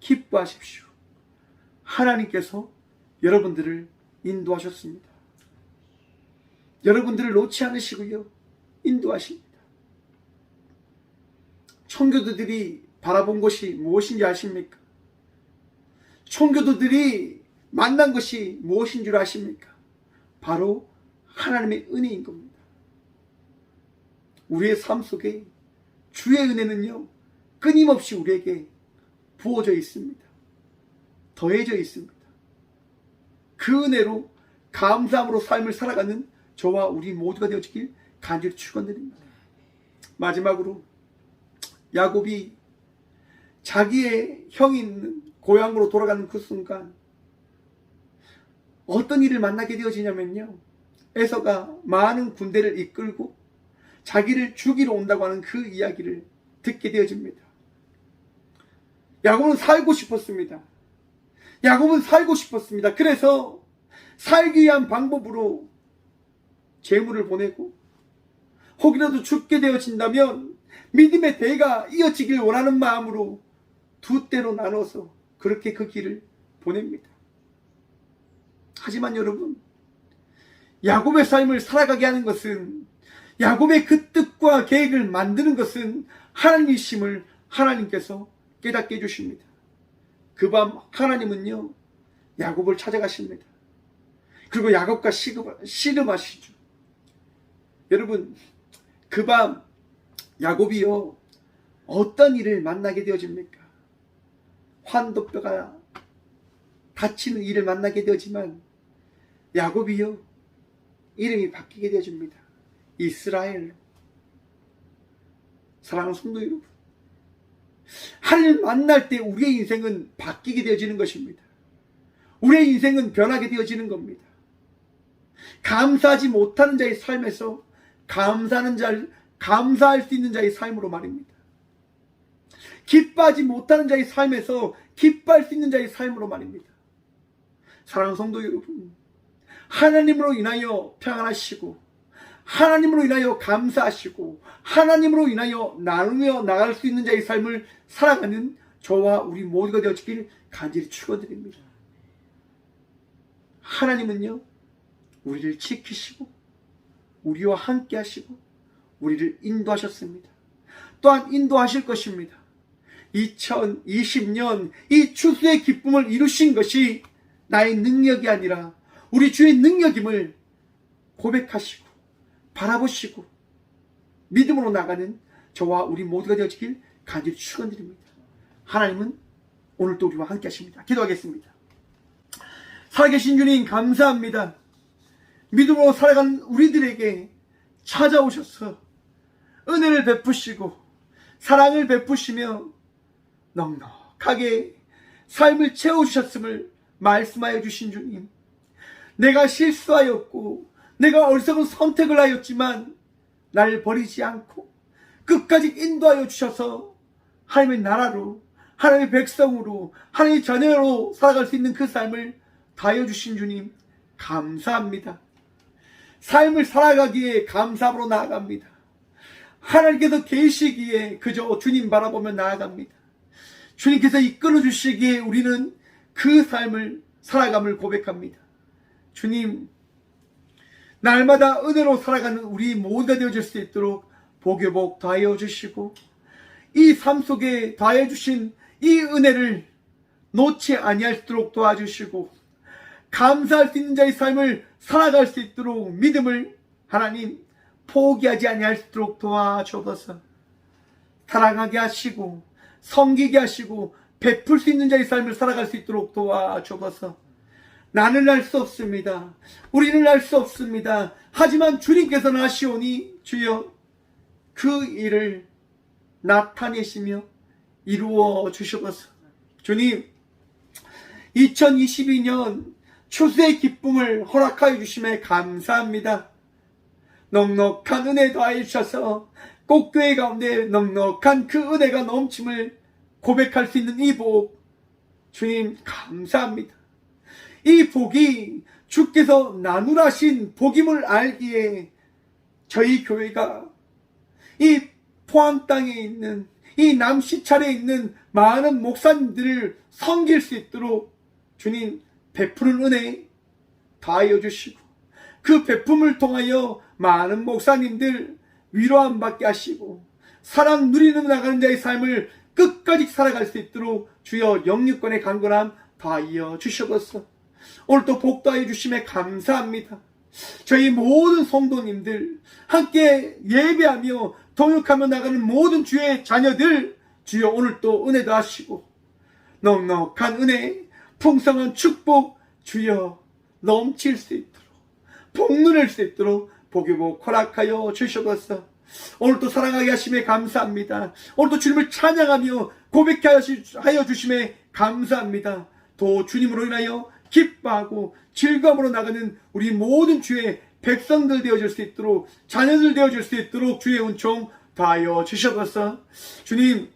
기뻐하십시오. 하나님께서 여러분들을 인도하셨습니다. 여러분들을 놓지 않으시고요, 인도하십니다. 청교도들이 바라본 것이 무엇인지 아십니까? 청교도들이 만난 것이 무엇인 줄 아십니까? 바로 하나님의 은혜인 겁니다. 우리의 삶 속에 주의 은혜는요, 끊임없이 우리에게 부어져 있습니다. 더해져 있습니다. 그 은혜로 감사함으로 삶을 살아가는 저와 우리 모두가 되어지길 간절히 축원드립니다. 마지막으로 야곱이 자기의 형이 있는 고향으로 돌아가는 그 순간 어떤 일을 만나게 되어지냐면요, 에서가 많은 군대를 이끌고 자기를 죽이러 온다고 하는 그 이야기를 듣게 되어집니다. 야곱은 살고 싶었습니다. 야곱은 살고 싶었습니다. 그래서 살기 위한 방법으로 재물을 보내고, 혹이라도 죽게 되어진다면 믿음의 대가 이어지길 원하는 마음으로 두 때로 나눠서 그렇게 그 길을 보냅니다. 하지만 여러분, 야곱의 삶을 살아가게 하는 것은, 야곱의 그 뜻과 계획을 만드는 것은 하나님이심을 하나님께서 깨닫게 해주십니다. 그 밤 하나님은요, 야곱을 찾아가십니다. 그리고 야곱과 씨름하시죠. 여러분, 그 밤 야곱이요, 어떤 일을 만나게 되어집니까? 환도뼈가 다치는 일을 만나게 되어지만 야곱이요, 이름이 바뀌게 되어집니다. 이스라엘로. 사랑하는 성도 여러분, 하나님을 만날 때 우리의 인생은 바뀌게 되어지는 것입니다. 우리의 인생은 변하게 되어지는 겁니다. 감사하지 못하는 자의 삶에서 감사할 수 있는 자의 삶으로 말입니다. 기뻐하지 못하는 자의 삶에서 기뻐할 수 있는 자의 삶으로 말입니다. 사랑하는 성도 여러분, 하나님으로 인하여 평안하시고, 하나님으로 인하여 감사하시고, 하나님으로 인하여 나누며 나갈 수 있는 자의 삶을 살아가는 저와 우리 모두가 되어지길 간절히 축원드립니다. 하나님은요, 우리를 지키시고 우리와 함께 하시고 우리를 인도하셨습니다. 또한 인도하실 것입니다. 2020년 이 추수의 기쁨을 이루신 것이 나의 능력이 아니라 우리 주의 능력임을 고백하시고 바라보시고 믿음으로 나가는 저와 우리 모두가 되어지길 간절히 축원드립니다. 하나님은 오늘도 우리와 함께 하십니다. 기도하겠습니다. 살아계신 주님, 감사합니다. 믿음으로 살아가는 우리들에게 찾아오셔서 은혜를 베푸시고 사랑을 베푸시며 넉넉하게 삶을 채워주셨음을 말씀하여 주신 주님, 내가 실수하였고 내가 어리석은 선택을 하였지만 나를 버리지 않고 끝까지 인도하여 주셔서 하나님의 나라로, 하나님의 백성으로, 하나님의 자녀로 살아갈 수 있는 그 삶을 다하여 주신 주님, 감사합니다. 삶을 살아가기에 감사함으로 나아갑니다. 하나님께서 계시기에 그저 주님 바라보며 나아갑니다. 주님께서 이끌어 주시기에 우리는 그 삶을 살아감을 고백합니다. 주님, 날마다 은혜로 살아가는 우리 모두가 되어질 수 있도록 복의 복 더하여 주시고, 이 삶 속에 더하여 주신 이 은혜를 놓지 아니할수록 도와주시고, 감사할 수 있는 자의 삶을 살아갈 수 있도록 믿음을 하나님 포기하지 아니할수록 도와주옵소서. 사랑하게 하시고 섬기게 하시고 베풀 수 있는 자의 삶을 살아갈 수 있도록 도와주옵소서. 나는 알 수 없습니다. 우리는 알 수 없습니다. 하지만 주님께서는 하시오니 주여 그 일을 나타내시며 이루어 주시옵소서. 주님, 2022년 추수의 기쁨을 허락하여 주심에 감사합니다. 넉넉한 은혜 더하여 주셔서 꽃교회 가운데 넉넉한 그 은혜가 넘침을 고백할 수 있는 이 복, 주님 감사합니다. 이 복이 주께서 나누라신 복임을 알기에 저희 교회가 이 포항 땅에 있는 이 남시찰에 있는 많은 목사님들을 섬길 수 있도록 주님 베푸는 은혜 다하여 주시고, 그 베품을 통하여 많은 목사님들 위로함 받게 하시고 사랑 누리는 나가는 자의 삶을 끝까지 살아갈 수 있도록 주여 영육권의 강건함 다하여 주시옵소서. 오늘도 복다해 주심에 감사합니다. 저희 모든 성도님들 함께 예배하며 동역하며 나가는 모든 주의 자녀들 주여 오늘도 은혜 더하시고 넉넉한 은혜 풍성한 축복 주여 넘칠 수 있도록 복누릴 수 있도록 복이복 허락하여 주시옵소서. 오늘도 사랑하게 하심에 감사합니다. 오늘도 주님을 찬양하며 고백하여 주심에 감사합니다. 또 주님으로 인하여 기뻐하고 즐거움으로 나가는 우리 모든 주의 백성들 되어질 수 있도록 자녀들 되어질 수 있도록 주의 은총 다하여 주시옵소서. 주님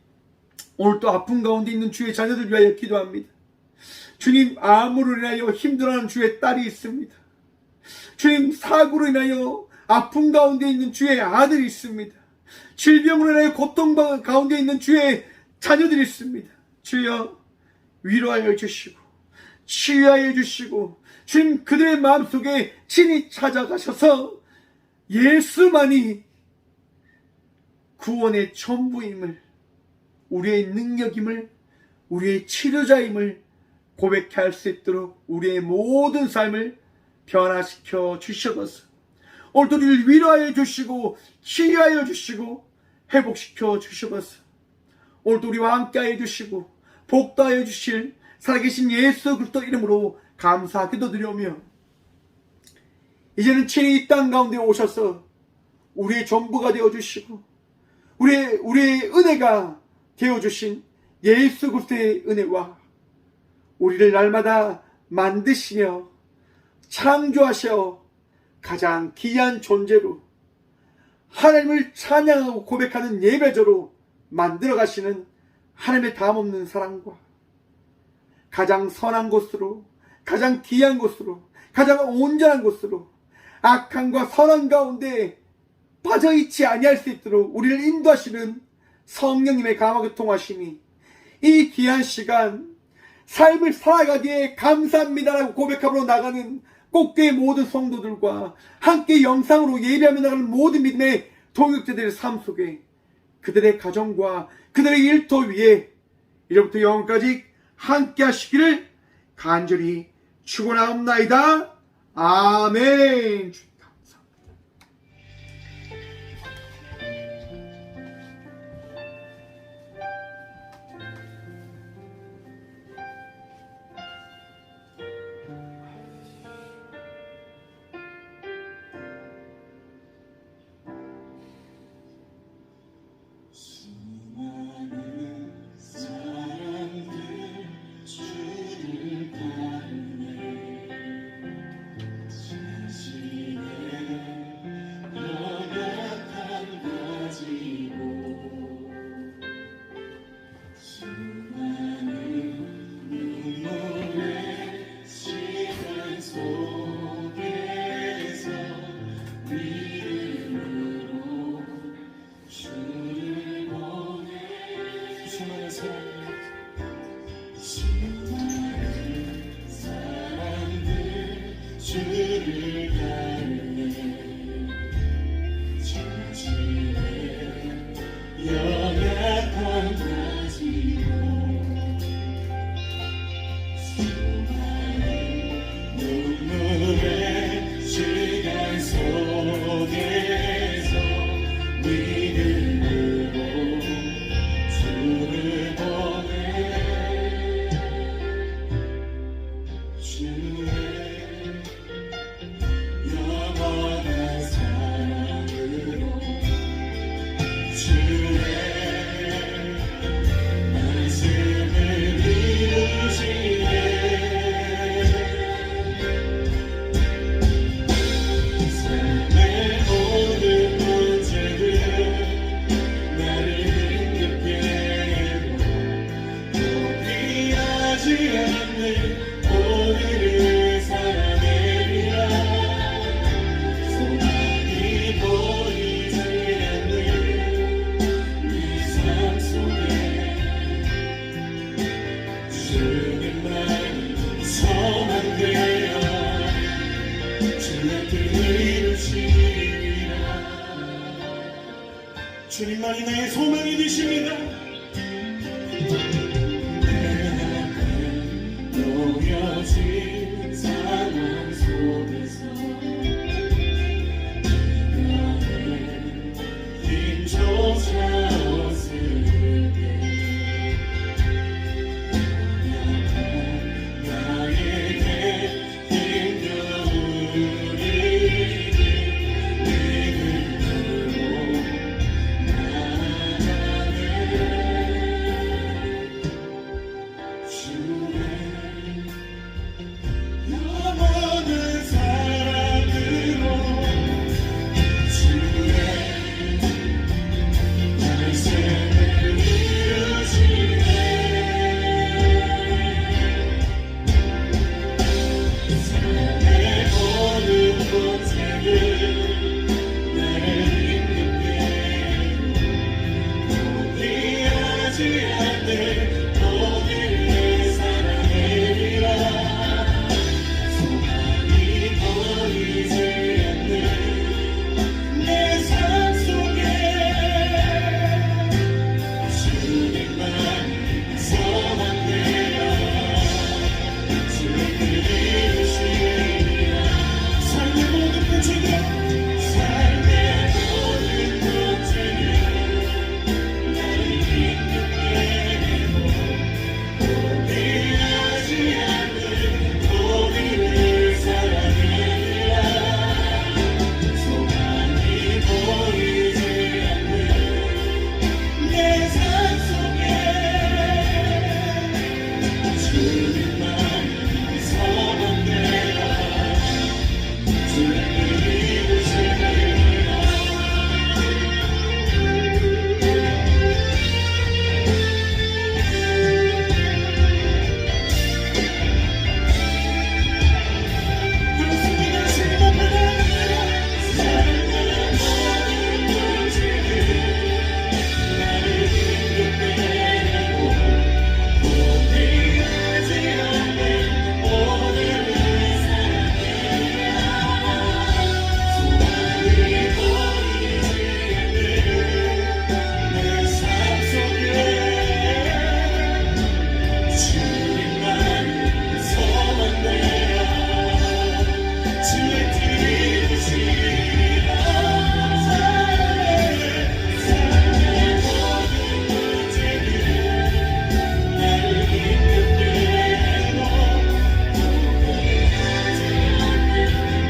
오늘도 아픔 가운데 있는 주의 자녀들 위하여 기도합니다. 주님 암으로 인하여 힘들어하는 주의 딸이 있습니다. 주님 사고로 인하여 아픔 가운데 있는 주의 아들이 있습니다. 질병으로 인하여 고통 가운데 있는 주의 자녀들이 있습니다. 주여 위로하여 주시고 치유하여 주시고 주님 그들의 마음속에 친히 찾아가셔서 예수만이 구원의 전부임을, 우리의 능력임을, 우리의 치료자임을 고백해 할 수 있도록 우리의 모든 삶을 변화시켜 주시옵소서. 오늘도 우리를 위로하여 주시고 치유하여 주시고 회복시켜 주시옵소서. 오늘도 우리와 함께하여 주시고 복도하여 주실 살아계신 예수 그리스도 이름으로 감사 기도드리오며, 이제는 친히 이 땅 가운데 오셔서 우리의 전부가 되어주시고 우리의 은혜가 되어주신 예수 그리스도의 은혜와 우리를 날마다 만드시며 창조하셔 가장 귀한 존재로 하나님을 찬양하고 고백하는 예배자로 만들어 가시는 하나님의 다함없는 사랑과 가장 선한 곳으로, 가장 귀한 곳으로, 가장 온전한 곳으로 악함과 선한 가운데 빠져있지 아니할 수 있도록 우리를 인도하시는 성령님의 감화교 통하심이 이 귀한 시간 삶을 살아가기에 감사합니다라고 고백하러 나가는 꽃교회 모든 성도들과 함께 영상으로 예배하며 나가는 모든 믿음의 동역자들의 삶 속에 그들의 가정과 그들의 일터 위에 이제부터 영원까지 함께 하시기를 간절히 축원하옵나이다. 아멘. 주를 닮네 자신의 주님만이 나의 소망이 되십니다. 내 놓여진 상황 속에서 나의 힘조차 없을 때 나에게 힘겨운 일을 믿음으로 영원한 사랑으로 주의 말씀을 이루시네. 삶의 모든 본색을 나를 힘겹게 포기하지 않는 너를 사랑해리라. 소망이 보이지 않는 내 삶 속에 주님만 소망되어 주님을 이루시리라. 삶의 모든 문제들 삶의 모든 문제를 나를 힘겹게 해도 포기하지 않는 우리를 사랑해라. 소망이 보이지 않는 내 삶 속에 주님만 소망되어 주님을 이루시리라. 그렇습니다. 주님 앞에 나아갑니다. 삶의 모든 문제를 나를 힘겹게 해도 포기하지 않는 오늘을 사랑해라. 소망이 보이지 않는 내 삶 속에 주님만 소망되어 주의 뜻을 이루시리라. 삶의 모든 문제를 나를 힘겹게 해도 포기하지 않는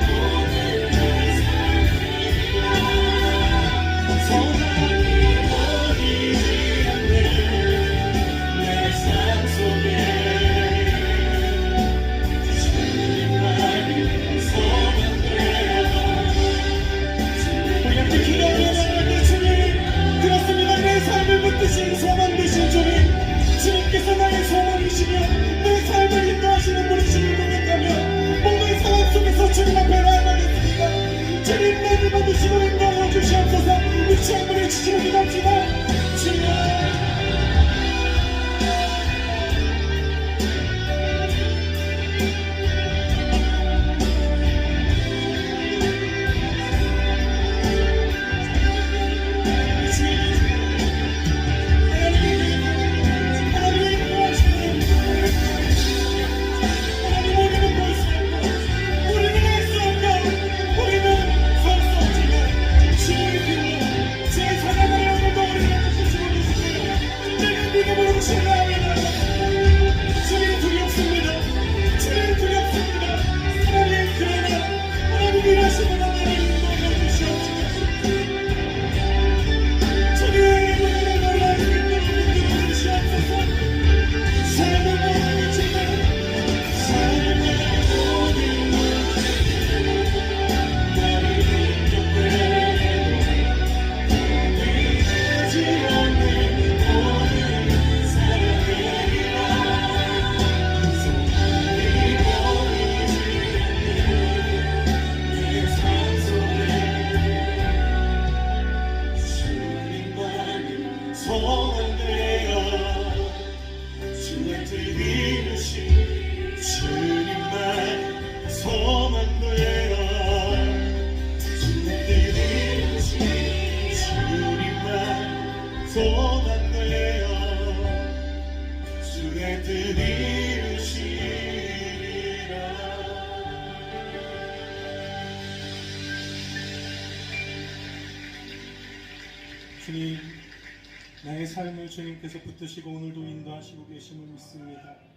오늘을 사랑해라. 소망이 보이지 않는 내 삶 속에 주님만이 소망되어 우리 함께 기도하며 나아갈 주님. 그렇습니다. 내 삶을 붙드신 소망 되신 주님, 주님께서 나의 소망이시며 내 삶을 인도하시는 분이심을 고백하며 모든 상황 속에서 주님 앞에 나아가겠습니다. 주님 나를 받으시고 인도하여 주시옵소서. 위치 한번 해주시고 기도합시다. 주님 우리는 설 수 없지만 주의 길로 제 사랑하여 오늘도 소망되어 주의 뜻 이루시리라. 주님, 나의 삶을 주님께서 붙드시고 오늘도 인도하시고 계심을 믿습니다.